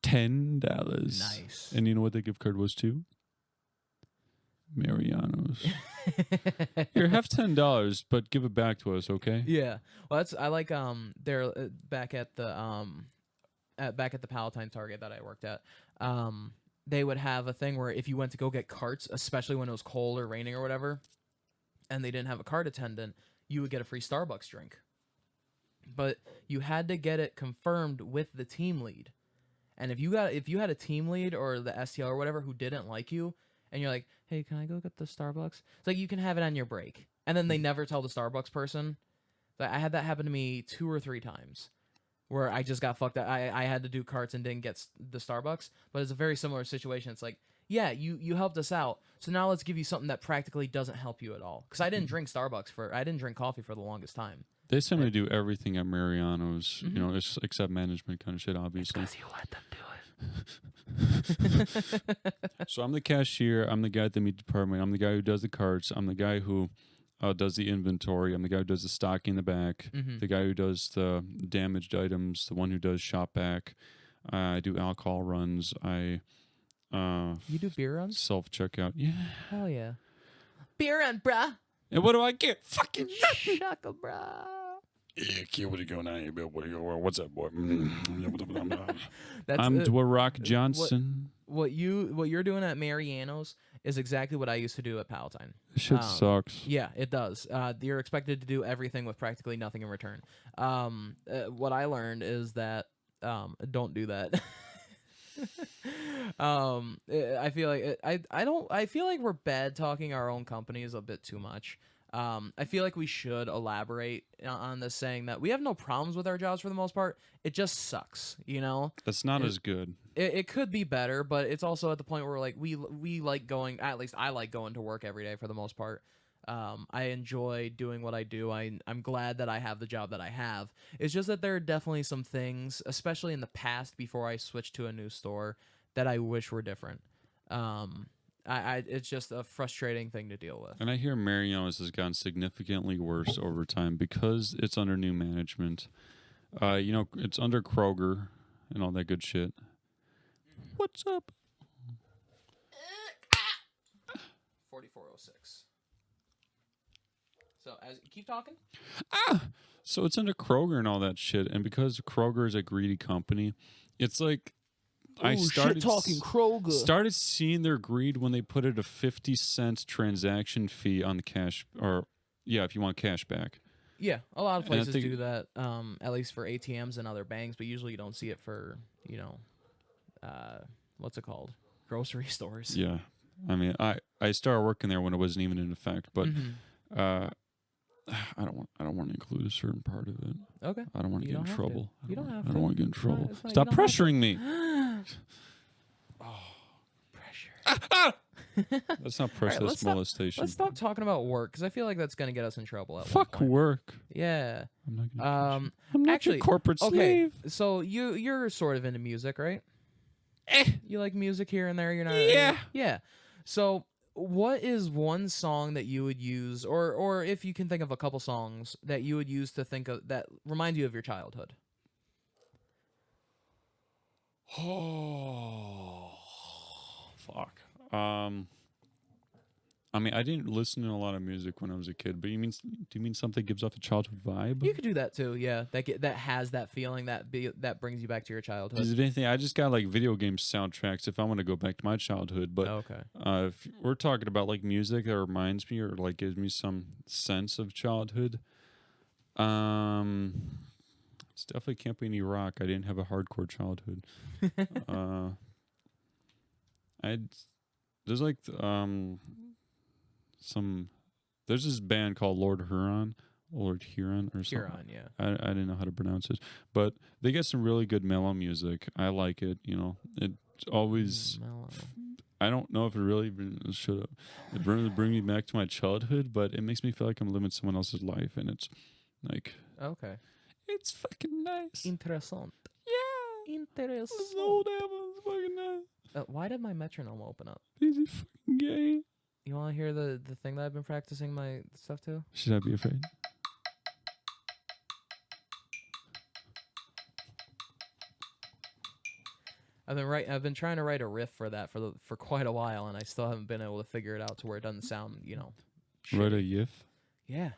$10. Nice. And you know what the gift card was too? Mariano's. Here, have $10, but give it back to us, okay? Yeah, well, that's I like they're back at the Palatine Target that I worked at. They would have a thing where if you went to go get carts, especially when it was cold or raining or whatever, and they didn't have a cart attendant, you would get a free Starbucks drink. But you had to get it confirmed with the team lead. And if you had a team lead or the STL or whatever who didn't like you, and you're like, hey, can I go get the Starbucks? It's like you can have it on your break. And then they never tell the Starbucks person. I had that happen to me 2 or 3 times where I just got fucked up. I had to do carts and didn't get the Starbucks. But it's a very similar situation. It's like, yeah, you helped us out. So now let's give you something that practically doesn't help you at all. Because I didn't drink I didn't drink coffee for the longest time. They send me to do everything at Mariano's, you know, except management kind of shit, obviously. You let them do it. So I'm the cashier. I'm the guy at the meat department. I'm the guy who does the carts. I'm the guy who does the inventory. I'm the guy who does the stocking in the back. Mhm. The guy who does the damaged items. The one who does shop back. I do alcohol runs. I You do beer runs? self checkout. Yeah. Hell yeah. Beer run, bruh. And what do I get? Fucking Shaka, bruh. yeah, kid, what are you going on here, Bill? What's up, boy? That's I'm Dwarock Johnson. what you're doing at Mariano's is exactly what I used to do at Palatine. This shit sucks. Yeah, it does. You're expected to do everything with practically nothing in return. What I learned is that don't do that. I feel like I feel like we're bad talking our own companies a bit too much. I feel like we should elaborate on this, saying that we have no problems with our jobs for the most part. It just sucks, you know. That's not as good. It could be better, but it's also at the point where like we like going. At least I like going to work every day for the most part. I enjoy doing what I do. I'm glad that I have the job that I have. It's just that there are definitely some things, especially in the past before I switched to a new store, that I wish were different. It's just a frustrating thing to deal with. And I hear Mariano's has gotten significantly worse over time because it's under new management. You know, it's under Kroger and all that good shit. What's up? 4406. So as keep talking. So it's under Kroger and all that shit. And because Kroger is a greedy company, it's like I started Kroger. started seeing their greed when they put it a 50-cent transaction fee on the cash, or yeah, if you want cash back. Yeah, a lot of And I places think- do that. At least for ATMs and other banks, but usually you don't see it for what's it called, grocery stores. Yeah, I mean, I started working there when it wasn't even in effect, but Mhm. I don't want to include a certain part of it. Okay. I don't want to You get in don't have trouble. to. You don't have I to. don't want to get in It's not- trouble. it's not- you Stop don't have to. pressuring me. Pressure. That's not pressure. let's That's stop- molestation. Let's stop talking about work because I feel like that's gonna get us in trouble. At one Fuck point. work. Yeah. I'm not gonna. Um. I'm not actually, your corporate Okay. slave. So you're sort of into music, right? You like music here and there. You're not. Yeah. Yeah. So what is one song that you would use, or if you can think of a couple songs that you would use to think of that remind you of your childhood? Oh, fuck. I mean, I didn't listen to a lot of music when I was a kid, but do you mean something gives off a childhood vibe? You could do that too. Yeah. That has that feeling that brings you back to your childhood. Is it anything? I just got like video game soundtracks if I want to go back to my childhood. But Okay. if we're talking about like music that reminds me or like gives me some sense of childhood, it's definitely can't be any rock. I didn't have a hardcore childhood. There's like there's this band called Lord Huron. Lord Huron or something. Huron, yeah. I didn't know how to pronounce it, but they get some really good mellow music. I like it. It's always. Mellow. I don't know if it really should have. It really bring me back to my childhood, but it makes me feel like I'm living someone else's life, and it's like Okay. it's fucking nice. Interessant. Yeah, Interessant. this old album's fucking nice. Why did my metronome open up? Is he fucking gay? You want to hear the thing that I've been practicing my stuff to? Should I be afraid? I've been trying to write a riff for that for quite a while, and I still haven't been able to figure it out to where it doesn't sound, Write a shitty. yiff. Yeah.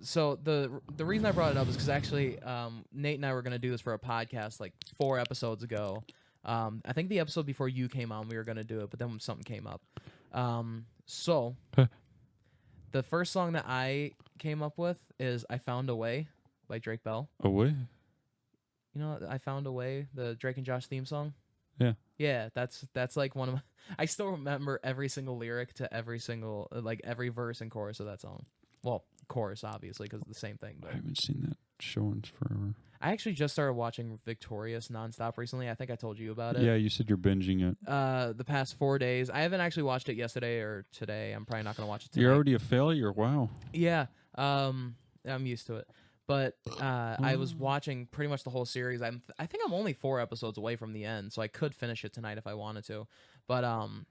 So the reason I brought it up is because actually, Nate and I were gonna do this for a podcast like 4 episodes ago. I think the episode before you came on, we were gonna do it, but then something came up. So the first song that I came up with is "I Found a Way" by Drake Bell. Away. You know, "I Found a Way," the Drake and Josh theme song. Yeah. Yeah, that's like one of my. I still remember every single lyric to every single every verse and chorus of that song. Well, chorus obviously because it's the same thing. But I haven't seen that show in forever. I actually just started watching Victorious nonstop recently. I think I told you about it. Yeah, you said you're binging it. The past 4 days. I haven't actually watched it yesterday or today. I'm probably not gonna watch it tonight. You're already a failure. Wow. Yeah. I'm used to it. But I was watching pretty much the whole series. I think I'm only 4 episodes away from the end, so I could finish it tonight if I wanted to. But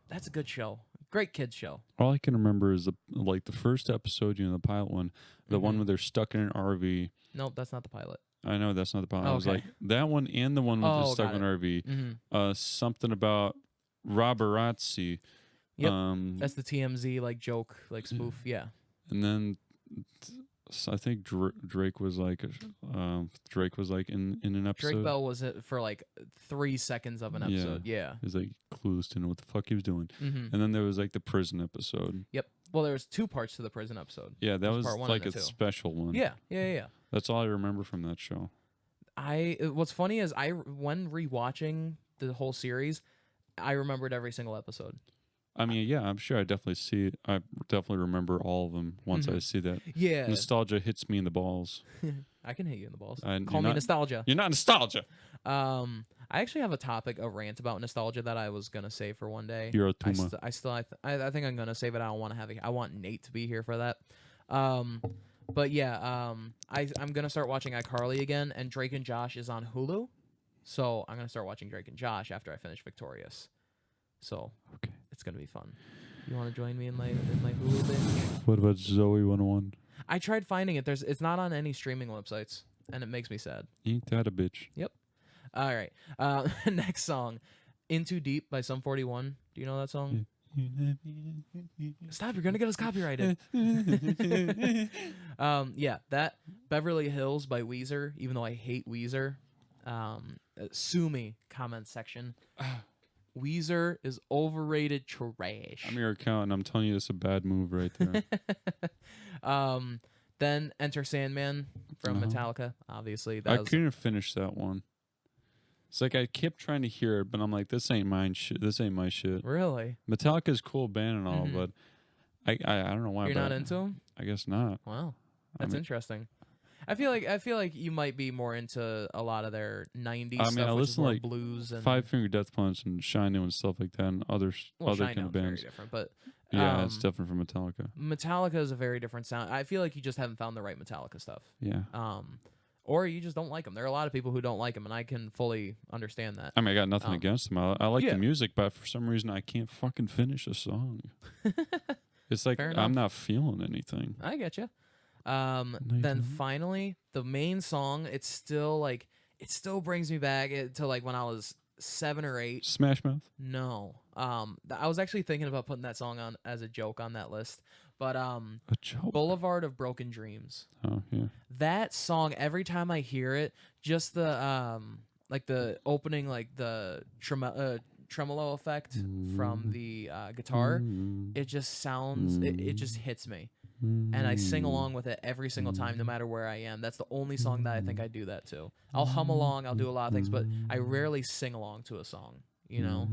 that's a good show. Great kids show. All I can remember is the first episode, the pilot one, the one where they're stuck in an RV. Nope, that's not the pilot. I know that's not the pilot. Oh, I was okay. like that one and the one with the Oh, stuck got in an RV. Mm-hmm. Something about Roberazzi. Yep. That's the TMZ joke spoof. Yeah. And then I think Drake was like in an episode. Drake Bell was it for 3 seconds of an episode. Yeah. He's like clueless to know what the fuck he was doing. Mm-hmm. And then there was the prison episode. Yep. Well, there was 2 parts to the prison episode. Yeah, that was part 1 like and a 2. special one. Yeah. That's all I remember from that show. What's funny is when rewatching the whole series, I remembered every single episode. I mean, yeah, I'm sure I definitely see it. I definitely remember all of them once I see that. Yeah. Nostalgia hits me in the balls. I can hit you in the balls. You're Call me not- nostalgia. You're not nostalgia. I actually have a rant about nostalgia that I was gonna save for one day. You're a I Tuma. I think I'm gonna save it. I don't want to have it. I want Nate to be here for that. But yeah, I'm gonna start watching iCarly again, and Drake and Josh is on Hulu, so I'm gonna start watching Drake and Josh after I finish Victorious. So Okay. it's gonna be fun. You want to join me in my Hulu binge? What about Zoe 101? I tried finding it. It's not on any streaming websites, and it makes me sad. Ain't that a bitch? All right. Next song, "Into Deep" by Sum 41. Do you know that song? Stop! You're gonna get us copyrighted. Yeah, that "Beverly Hills" by Weezer. Even though I hate Weezer, sue me. Comment section. Weezer is overrated trash. I'm your accountant. I'm telling you, it's a bad move right there. Then "Enter Sandman" from Metallica. Obviously, I that was couldn't finish that one. It's like I kept trying to hear it, but I'm like, this ain't mine shit. This ain't my shit. really. Metallica's a cool band and all, Mhm. but I don't know why. You're but not into them? I guess not. Wow, I that's mean- interesting. I feel like you might be more into a lot of their '90s I mean, stuff, I which is listen to, more like, blues and Five Finger Death Punch and Shine and stuff like that, and other Shine kind Down's of very bands. different, but Yeah, it's different from Metallica. Metallica is a very different sound. I feel like you just haven't found the right Metallica stuff. Yeah. Or you just don't like them. There are a lot of people who don't like them, and I can fully understand that. I mean, I got nothing Um, against them. I like yeah. the music, but for some reason, I can't fucking finish a song. It's like Fair I'm enough. not feeling anything. I get you. you Then don't? finally, the main song. It still brings me back to when I was 7 or 8. Smash Mouth. No. I was actually thinking about putting that song on as a joke on that list, but A joke. Boulevard of Broken Dreams. Oh yeah. That song, every time I hear it, just the the opening, the tremolo effect from the guitar, it just sounds it just hits me. And I sing along with it every single time, no matter where I am. That's the only song that I think I do that to. I'll hum along, I'll do a lot of things, but I rarely sing along to a song, you know?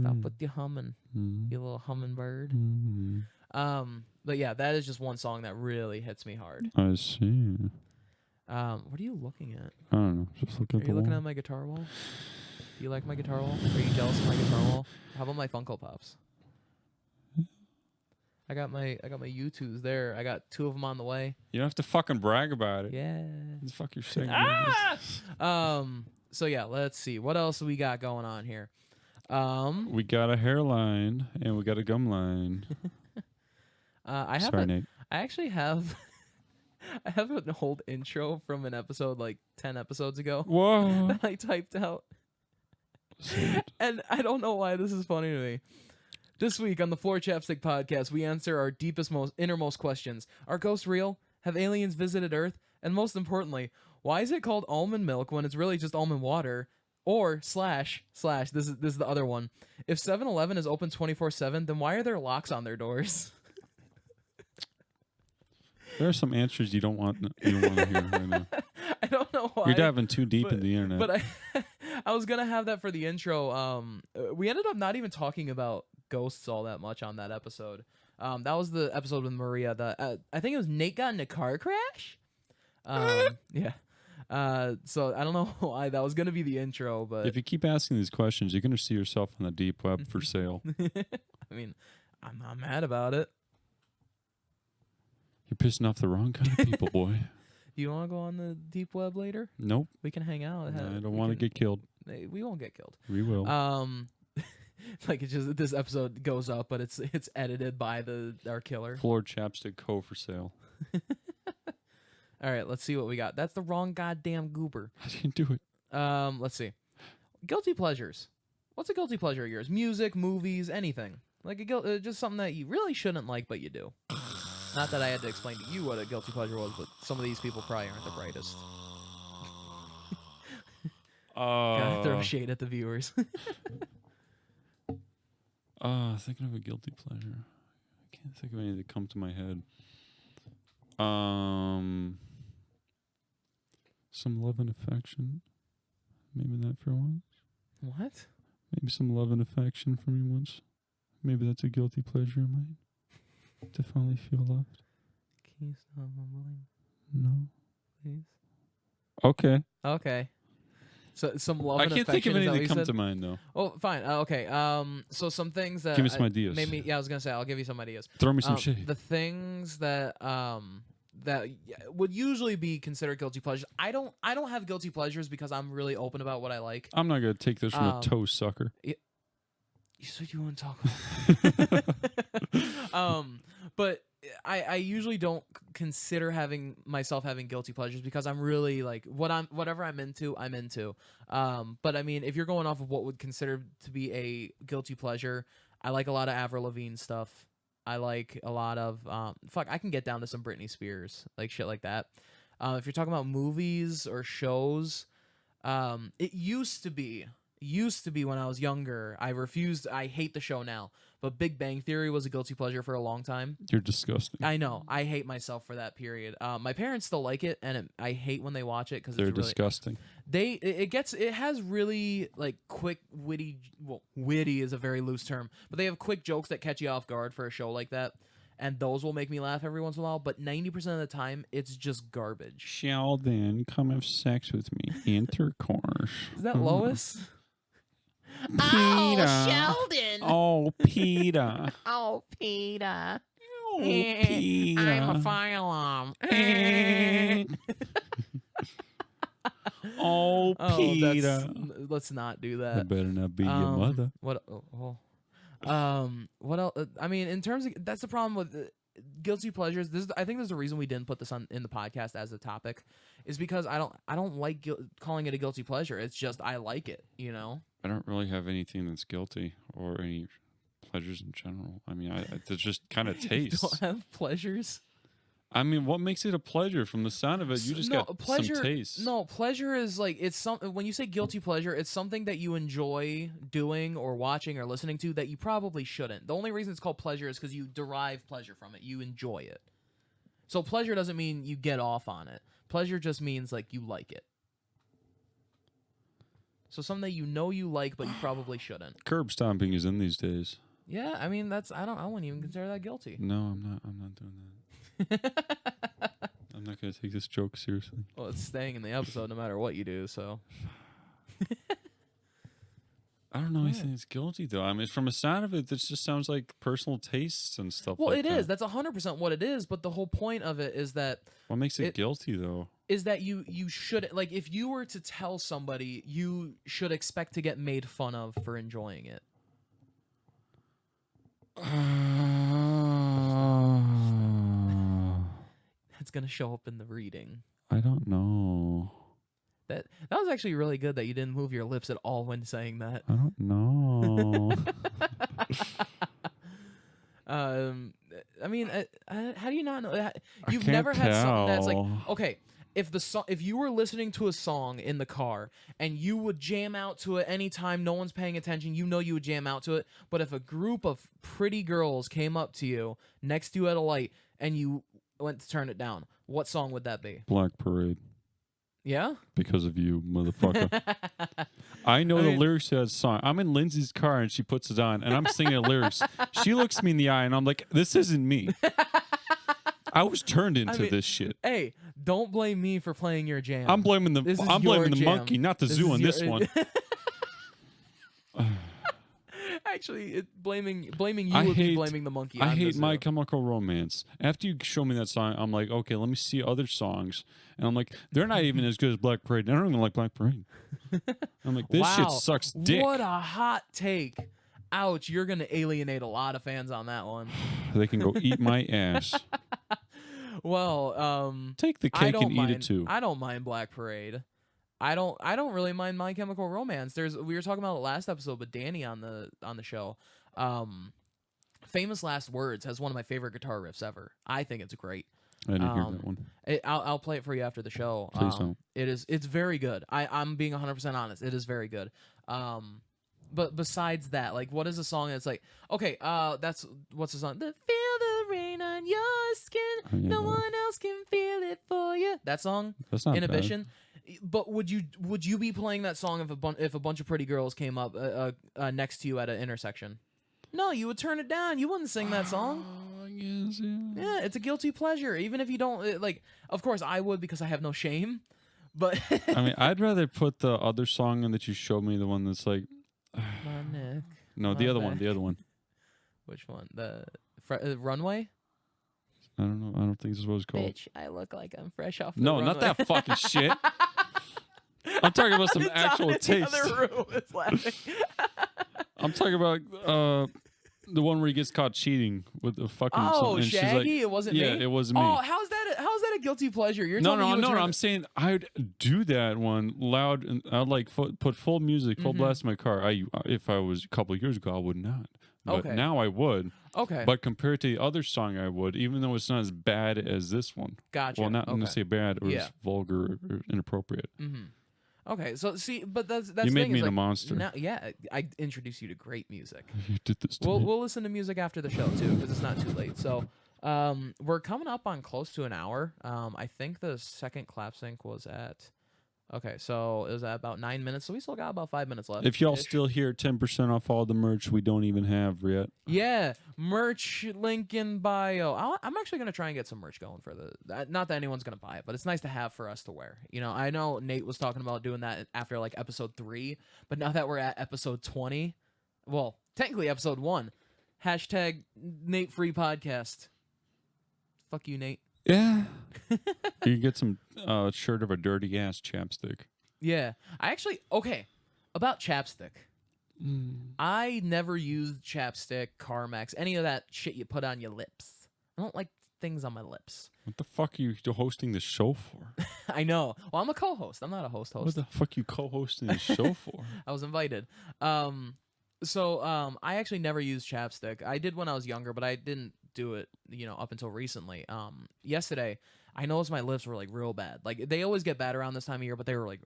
Stop Mm. with your humming, Mm. you little hummingbird. Mm. But yeah, that is just one song that really hits me hard. I see. What are you looking at? I don't know. Just look Are at the you looking wall. at my guitar wall? Do you like my guitar wall? Are you jealous of my guitar wall? How about my Funko Pops? I got my U2s there. I got 2 of them on the way. You don't have to fucking brag about it. Yeah. What the fuck you're saying? So yeah, let's see. What else we got going on here? We got a hairline and we got a gum line. I have Sorry, Nate. I actually have I have an old intro from an episode like 10 episodes ago Whoa. that I typed out. Sweet. And I don't know why this is funny to me. This week on the Floor Chapstick Podcast, we answer our deepest, most innermost questions. Are ghosts real? Have aliens visited Earth? And most importantly, why is it called almond milk when it's really just almond water? Or slash this is the other one. If 7-Eleven is open 24/7, then why are there locks on their doors? There are some answers you don't want to hear right now. I don't know why. You're diving too deep but- into the internet. But I was gonna have that for the intro. We ended up not even talking about ghosts all that much on that episode. That was the episode with Maria. I think it was Nate got in a car crash. Yeah. So I don't know why that was gonna be the intro, but if you keep asking these questions, you're going to see yourself on the deep web for sale. I mean, I'm not mad about it. You're pissing off the wrong kind of people, boy. Do you want to go on the deep web later? Nope. We can hang out. I don't want to get killed. We won't get killed. We will. Like it's just this episode goes up, but it's edited by our killer. Floor Chapstick Co. for sale. All right, let's see what we got. That's the wrong goddamn goober. I didn't do it. Let's see. Guilty pleasures. What's a guilty pleasure of yours? Music, movies, anything. Like just something that you really shouldn't like, but you do. Not that I had to explain to you what a guilty pleasure was, but some of these people probably aren't the brightest. Gotta throw shade at the viewers. Thinking of a guilty pleasure. I can't think of any that come to my head. Some love and affection. Maybe that for once. What? Maybe some love and affection for me once. Maybe that's a guilty pleasure of mine. To finally feel loved. Can you stop mumbling, No. please? Okay. Okay. So some love I and can't think affection, of is that any what that you come said? to mind though. Oh, fine. Okay. So some things that Give me some ideas. made me. Yeah, I was gonna say I'll give you some ideas. Throw me some shade. The things that would usually be considered guilty pleasures. I don't have guilty pleasures because I'm really open about what I like. I'm not gonna take this from a um, toe sucker. You said you wouldn't talk about but I usually don't consider myself having guilty pleasures because I'm really like whatever I'm into. But I mean, if you're going off of what would consider to be a guilty pleasure, I like a lot of Avril Lavigne stuff. I like a lot of I can get down to some Britney Spears, like shit like that. If you're talking about movies or shows, it used to be when I was younger. I hate the show now, but Big Bang Theory was a guilty pleasure for a long time. You're disgusting. I know. I hate myself for that period. My parents still like it, and I hate when they watch it because They're it's really disgusting. it has really like quick witty is a very loose term, but they have quick jokes that catch you off guard for a show like that, and those will make me laugh every once in a while. But 90% of the time, it's just garbage. Sheldon, come have sex with me. Intercourse. Is that Lois? Peter. Sheldon. Oh, Peter. Oh, Peter. Oh, Peter. I'm a fire alarm. Oh, Peter. Let's not do I that. better not be your mother. What? What else? I mean, in terms of that's the problem with guilty pleasures. I think there's a reason we didn't put this in the podcast as a topic, is because I don't like calling it a guilty pleasure. It's just I like it, you know. I don't really have anything that's guilty or any pleasures in general. I mean, it's just kind of You tastes. don't have pleasures. I mean, what makes it a pleasure? From the sound of it, you just got pleasure. some taste. No, pleasure is like when you say guilty pleasure, it's something that you enjoy doing or watching or listening to that you probably shouldn't. The only reason it's called pleasure is because you derive pleasure from it. You enjoy it. So pleasure doesn't mean you get off on it. Pleasure just means like you like it. So something that you know you like, but you probably shouldn't. Curb stomping is in these days. Yeah, I mean I wouldn't even consider that guilty. No, I'm not doing that. I'm not gonna take this joke seriously. Well, it's staying in the episode no matter what you do. So I don't know anything that's guilty though. I mean, from the sound of it, this just sounds like personal tastes and stuff. well, like it that. is. That's 100% what it is. But the whole point of it is that What makes it guilty though? is that you should, like, if you were to tell somebody, you should expect to get made fun of for enjoying it. It's gonna show up in the reading. I don't know. That was actually really good that you didn't move your lips at all when saying that. I don't know. I mean, how do you not know? You've can't never had something that's like, tell. okay, if you were listening to a song in the car and you would jam out to it anytime no one's paying attention, you know you would jam out to it. But if a group of pretty girls came up to you next to you at a light and you went to turn it down, what song would that be? Black Parade. Yeah? Because of you, motherfucker. I know the mean- lyrics to that song. I'm in Lindsay's car and she puts it on and I'm singing the lyrics. She looks me in the eye and I'm like, this isn't me. I was turned into mean, this shit. Hey, don't blame me for playing your jam. I'm blaming the This is I'm blaming your the jam. monkey, not the This zoo is on your- this one. Actually, blaming you I would be hate- blaming the monkey. I on the hate My zoo. Chemical Romance. After you show me that song, I'm like, okay, let me see other songs. And I'm like, they're not even as good as Black Parade. I don't even like Black Parade. I'm like, this shit Wow, sucks dick. What a hot take. Ouch, you're going to alienate a lot of fans on that one. They can go eat my ass. Well, Take the I cake don't and mind, eat it too. I don't mind Black Parade. I don't really mind My Chemical Romance. We were talking about it last episode with Danny on the show. Famous Last Words has one of my favorite guitar riffs ever. I think it's great. I didn't hear that one. I'll play it for you after the show. Please don't. It's very good. I'm being 100% honest. It is very good. But besides that, like, what is a song that's like, okay, what's the song? Feel the rain on your skin. Oh, yeah, No that- one else can feel it for you. That song, That's not bad. Inhibition. But would you be playing that song if a bunch of pretty girls came up next to you at an intersection? No, you would turn it down. You wouldn't sing that song. Oh, I guess, yeah. Yeah, it's a guilty pleasure. Even if you don't like, of course I would because I have no shame. But I mean, I'd rather put the other song in that you showed me, the one that's like, my neck. no, My the other one, back. the other one. Which one? The Runway? I don't know. I don't think this is what it's called. Bitch, I look like I'm fresh off. No, the not runway. that fucking shit. I'm talking about some Tom actual in the taste. other room is laughing. I'm talking about the one where he gets caught cheating with the fucking. Oh, and she's Shaggy! like, It wasn't yeah, me. it wasn't me. Oh, how's that a guilty pleasure? You're No, telling me no, you would no, no. turn I'm the- saying I'd do that one loud, and I'd like put full music, full Mhm. blast in my car. If I was a couple of years ago, I would not. But Okay. now I would. Okay, But compared to the other song, I would, even though it's not as bad as this one. gotcha. Well, not okay. to say bad or Yeah. as vulgar or inappropriate. Mm-hmm. Okay, so see, but that's You the made thing me is, the like, monster. Now, yeah, I introduced you to great music. You did this to me. We'll listen to music after the show too, because it's not too late. So, we're coming up on close to an hour. I think the second clap sync was at. Okay, so it was at about 9 minutes, so we still got about 5 minutes left. If y'all ish. still hear 10% off all the merch we don't even have yet. Yeah, merch link in bio. I'm actually gonna try and get some merch going for not that anyone's gonna buy it, but it's nice to have for us to wear. You know, I know Nate was talking about doing that after like episode 3, but now that we're at episode 20, well, technically episode 1, hashtag Nate Free Podcast. Fuck you, Nate. Yeah. You can get some shirt of a dirty ass chapstick. Yeah, I actually about chapstick. I never used chapstick, Carmex, any of that shit you put on your lips. I don't like things on my lips. What the fuck are you hosting the show for? I know. Well, I'm a co-host. I'm not a host. What the fuck you co-hosting the show for? I was invited. So I actually never used chapstick. I did when I was younger, but I didn't do it, up until recently. Yesterday, I noticed my lips were like real bad. Like they always get bad around this time of year, but they were like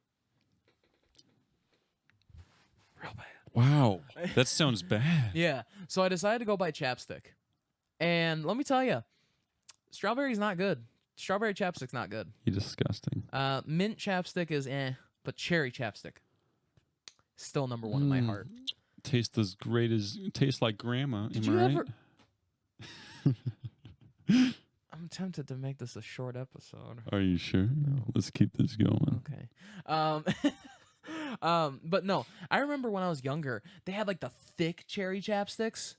real bad. Wow. That sounds bad. Yeah. So I decided to go buy chapstick. And let me tell you, strawberry's not good. Strawberry chapstick's not good. You disgusting. Mint chapstick is but cherry chapstick. Still number one in my heart. Tastes as great as tastes like grandma. Did am you I ever? right? I'm tempted to make this a short episode. Are you sure? No. Let's keep this going. Okay. But no, I remember when I was younger, they had like the thick cherry chapsticks.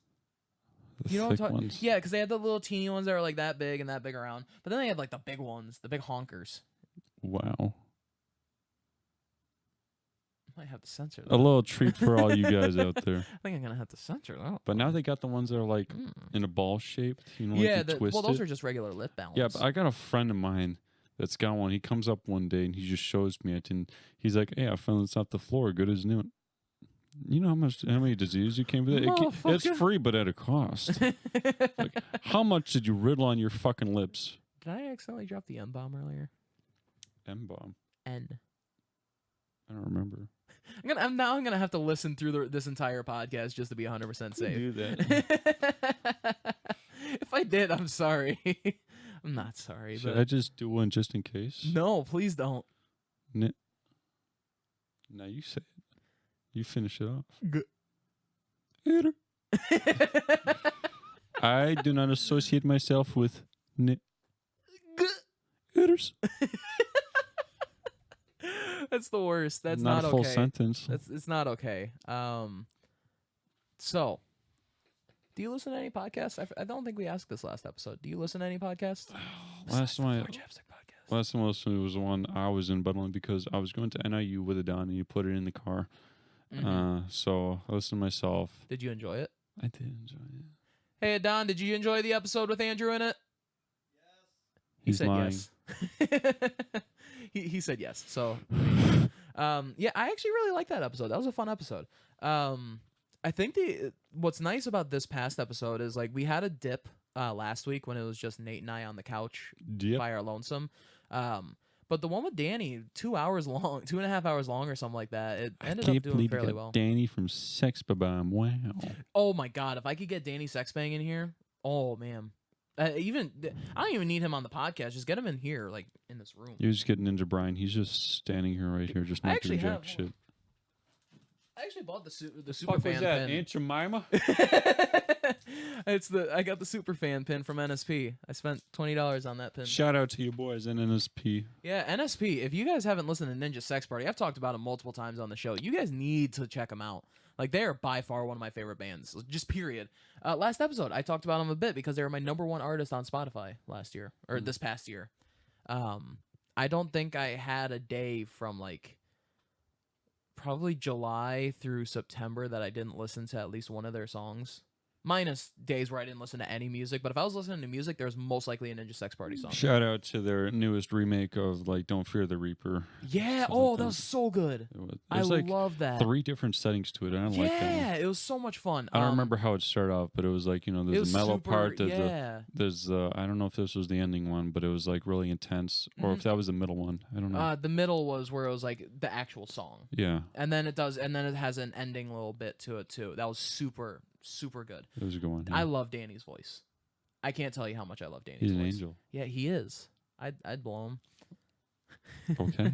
The You know what I'm thick talking? ones. Yeah, because they had the little teeny ones that were like that big and that big around. But then they had like the big ones, the big honkers. Wow. Might have to censor that. A little treat for all you guys out there. I think I'm gonna have to censor that. But now they got the ones that are like Mm. in a ball shaped. You know, like Yeah, you twist well, those it. are just regular lip balms. Yeah, but I got a friend of mine that's got one. He comes up one day and he just shows me it, and he's like, "Hey, I found this off the floor, good as new." You know how many diseases you came with it? It's Motherfucker. free, but at a cost. Like, how much did you riddle on your fucking lips? Did I accidentally drop the M bomb earlier? M-bomb. N. I don't remember. I'm gonna have to listen through this entire podcast just to be 100% safe. Do that. If I did, I'm sorry. I'm not sorry, Should but I just do one just in case? no, please don't. Now you say it. You finish it off. Hitter. I do not associate myself with hitters. That's the worst. That's not not a full okay. sentence. It's not okay. So, do you listen to any podcasts? I don't think we asked this last episode. Do you listen to any podcasts? Last time I Chapstick podcast. last time I listened to was the one I was in, but only because I was going to NIU with Adon and you put it in the car. Mhm. So I listened to myself. Did you enjoy it? I did enjoy it. Hey, Don, did you enjoy the episode with Andrew in it? He's he said lying. yes. he said yes. So, yeah, I actually really liked that episode. That was a fun episode. I think what's nice about this past episode is like we had a dip last week when it was just Nate and I on the couch Yep. by our lonesome. But the one with Danny, 2 hours long, 2.5 hours long or something like that, it I ended can't up doing believe you fairly got well. Danny from Sex Bomb. Wow. Oh my god, if I could get Danny Sexbang in here, oh man. I don't even need him on the podcast. Just get him in here, like in this room. You just get Ninja Brian. He's just standing here right here, just I not actually doing have jack one. shit. I actually bought the super fan pin. Aunt Jemima? I got the super fan pin from NSP. I spent $20 on that pin. Shout out to you boys in NSP. Yeah, NSP. If you guys haven't listened to Ninja Sex Party, I've talked about them multiple times on the show. You guys need to check them out. Like, they are by far one of my favorite bands. Just period. Last episode, I talked about them a bit because they were my #1 artist on Spotify last year or this past year. I don't think I had a day from like probably July through September that I didn't listen to at least one of their songs. Minus days where I didn't listen to any music, but if I was listening to music, there's most likely a Ninja Sex Party song. Shout out to their newest remake of like Don't Fear the Reaper. Yeah, Stuff oh, like that was so good. There's like love that. 3 different settings to it. I don't like that Yeah, one. it was so much fun. I don't remember how it started off, but it was like, you know, It there's was a mellow super, part. yeah. There's I don't know if this was the ending one, but it was like really intense, or if that was the middle one. I don't know. The middle was where it was like the actual song, Yeah, and then it has an ending little bit to it too. That was super good. it was a good one. I yeah. love Danny's voice. I can't tell you how much I love Danny's He's an voice. angel. Yeah, he is. I'd blow him. Okay.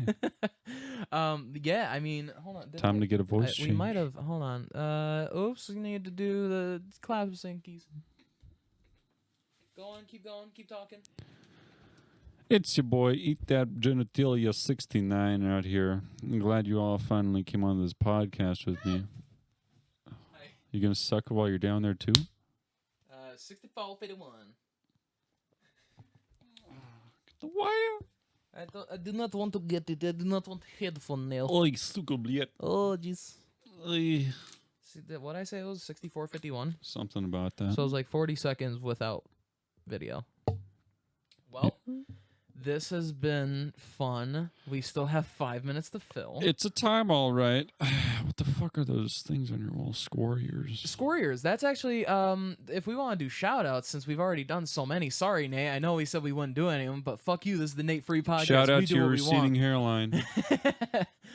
Yeah, I mean, hold on. Time to get a voice We change. might have. Hold on. Oops, we need to do the clap synkies. Go on, keep going, keep talking. It's your boy, Eat That Genitalia 69 out here. I'm glad you all finally came on this podcast with me. You gonna suck while you're down there too? 6451. The wire. I do not want to get it. I do not want headphone nail. Oi, sukelbliet. Oh, jeez. Oi. See, what I say it was 6451. Something about that. So it was like 40 seconds without video. Well, this has been fun. We still have 5 minutes to fill. It's a time, all right. What the fuck are those things on your wall? Squariers. Squariers, that's actually, if we want to do shout-outs, since we've already done so many, sorry, Nate, I know we said we wouldn't do any of them, but fuck you, this is the Nate Free Podcast. Shout out we to do your what we receding want. hairline.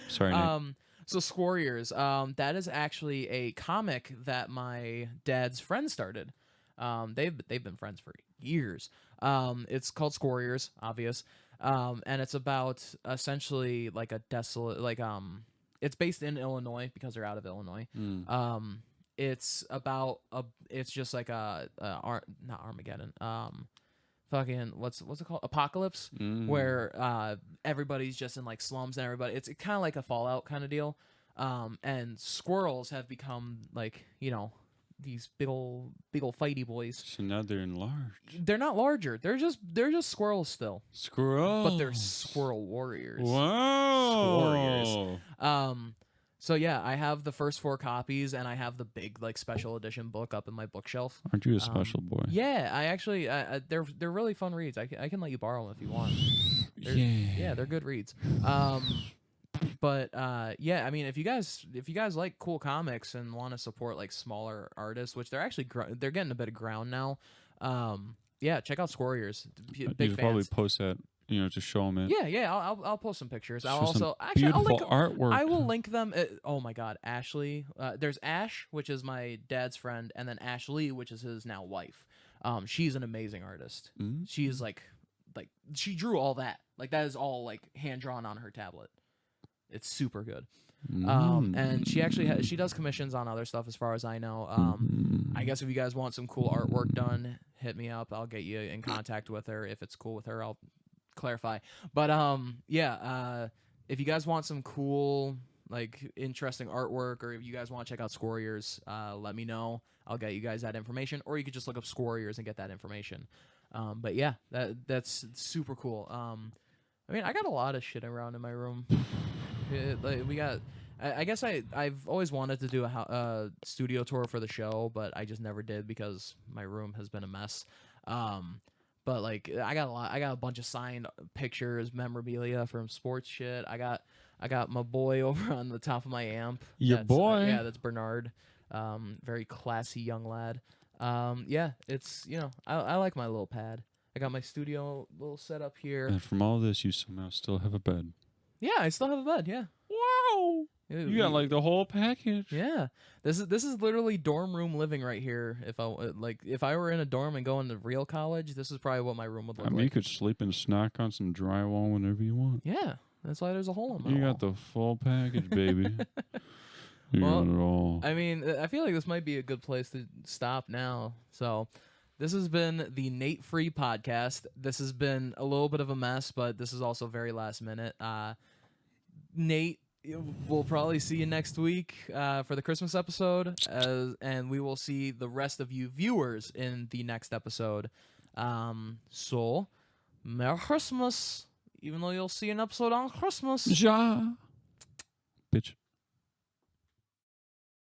Sorry, Nick. So Squariers, that is actually a comic that my dad's friend started. They've been friends for years. It's called Squariers, obvious. And it's about essentially like a desolate, like it's based in Illinois because they're out of Illinois. It's about it's just like not Armageddon. Fucking what's it called? Apocalypse, where everybody's just in like slums and everybody. It's kind of like a Fallout kind of deal. And squirrels have become like, you know, these big ol' fighty boys. So now they're enlarged. They're not larger. They're just squirrels still. Squirrels. But they're squirrel warriors. Whoa. Warriors. So yeah, I have the first 4 copies, and I have the big like special edition book up in my bookshelf. Aren't you a special boy? Yeah, I actually they're really fun reads. I can let you borrow them if you want. Yeah, they're good reads. But yeah, I mean, if you guys like cool comics and want to support like smaller artists, which they're actually they're getting a bit of ground now. Yeah, check out Squarriors. You Big should fans. probably post that, you know, to show them it. Yeah, I'll post some pictures. I'll Show some also actually I'll beautiful link artwork. I will link them. Oh my God, Ashley. There's Ash, which is my dad's friend, and then Ashley, which is his now wife. She's an amazing artist. She's like she drew all that. Like that is all like hand drawn on her tablet. It's super good. And she actually she does commissions on other stuff as far as I know. I guess if you guys want some cool artwork done, hit me up. I'll get you in contact with her. If it's cool with her, I'll clarify. But yeah, if you guys want some cool, like interesting artwork, or if you guys want to check out Squarriors, let me know. I'll get you guys that information, or you could just look up Squarriors and get that information. But yeah, that's super cool. I mean, I got a lot of shit around in my room. Like we got. I guess I've always wanted to do a studio tour for the show, but I just never did because my room has been a mess. But like I got a bunch of signed pictures, memorabilia from sports shit. I got my boy over on the top of my amp. Your boy? Yeah, that's Bernard. Very classy young lad. Yeah, it's, you know, I like my little pad. I got my studio little setup here. And from all this, you somehow still have a bed. Yeah, I still have a bed. Yeah. Wow. You got like the whole package. Yeah, this is literally dorm room living right here. If I were in a dorm and going to real college, this is probably what my room would look I mean, like. you could sleep and snack on some drywall whenever you want. Yeah, that's why there's a hole in my You wall. got the full package, baby. You Well, got it all. I mean, I feel like this might be a good place to stop now. So, this has been the Nate Free podcast. This has been a little bit of a mess, but this is also very last minute. Nate, we'll probably see you next week for the Christmas episode, and we will see the rest of you viewers in the next episode. So, Merry Christmas, even though you'll see an episode on Christmas. Ja. Bitch.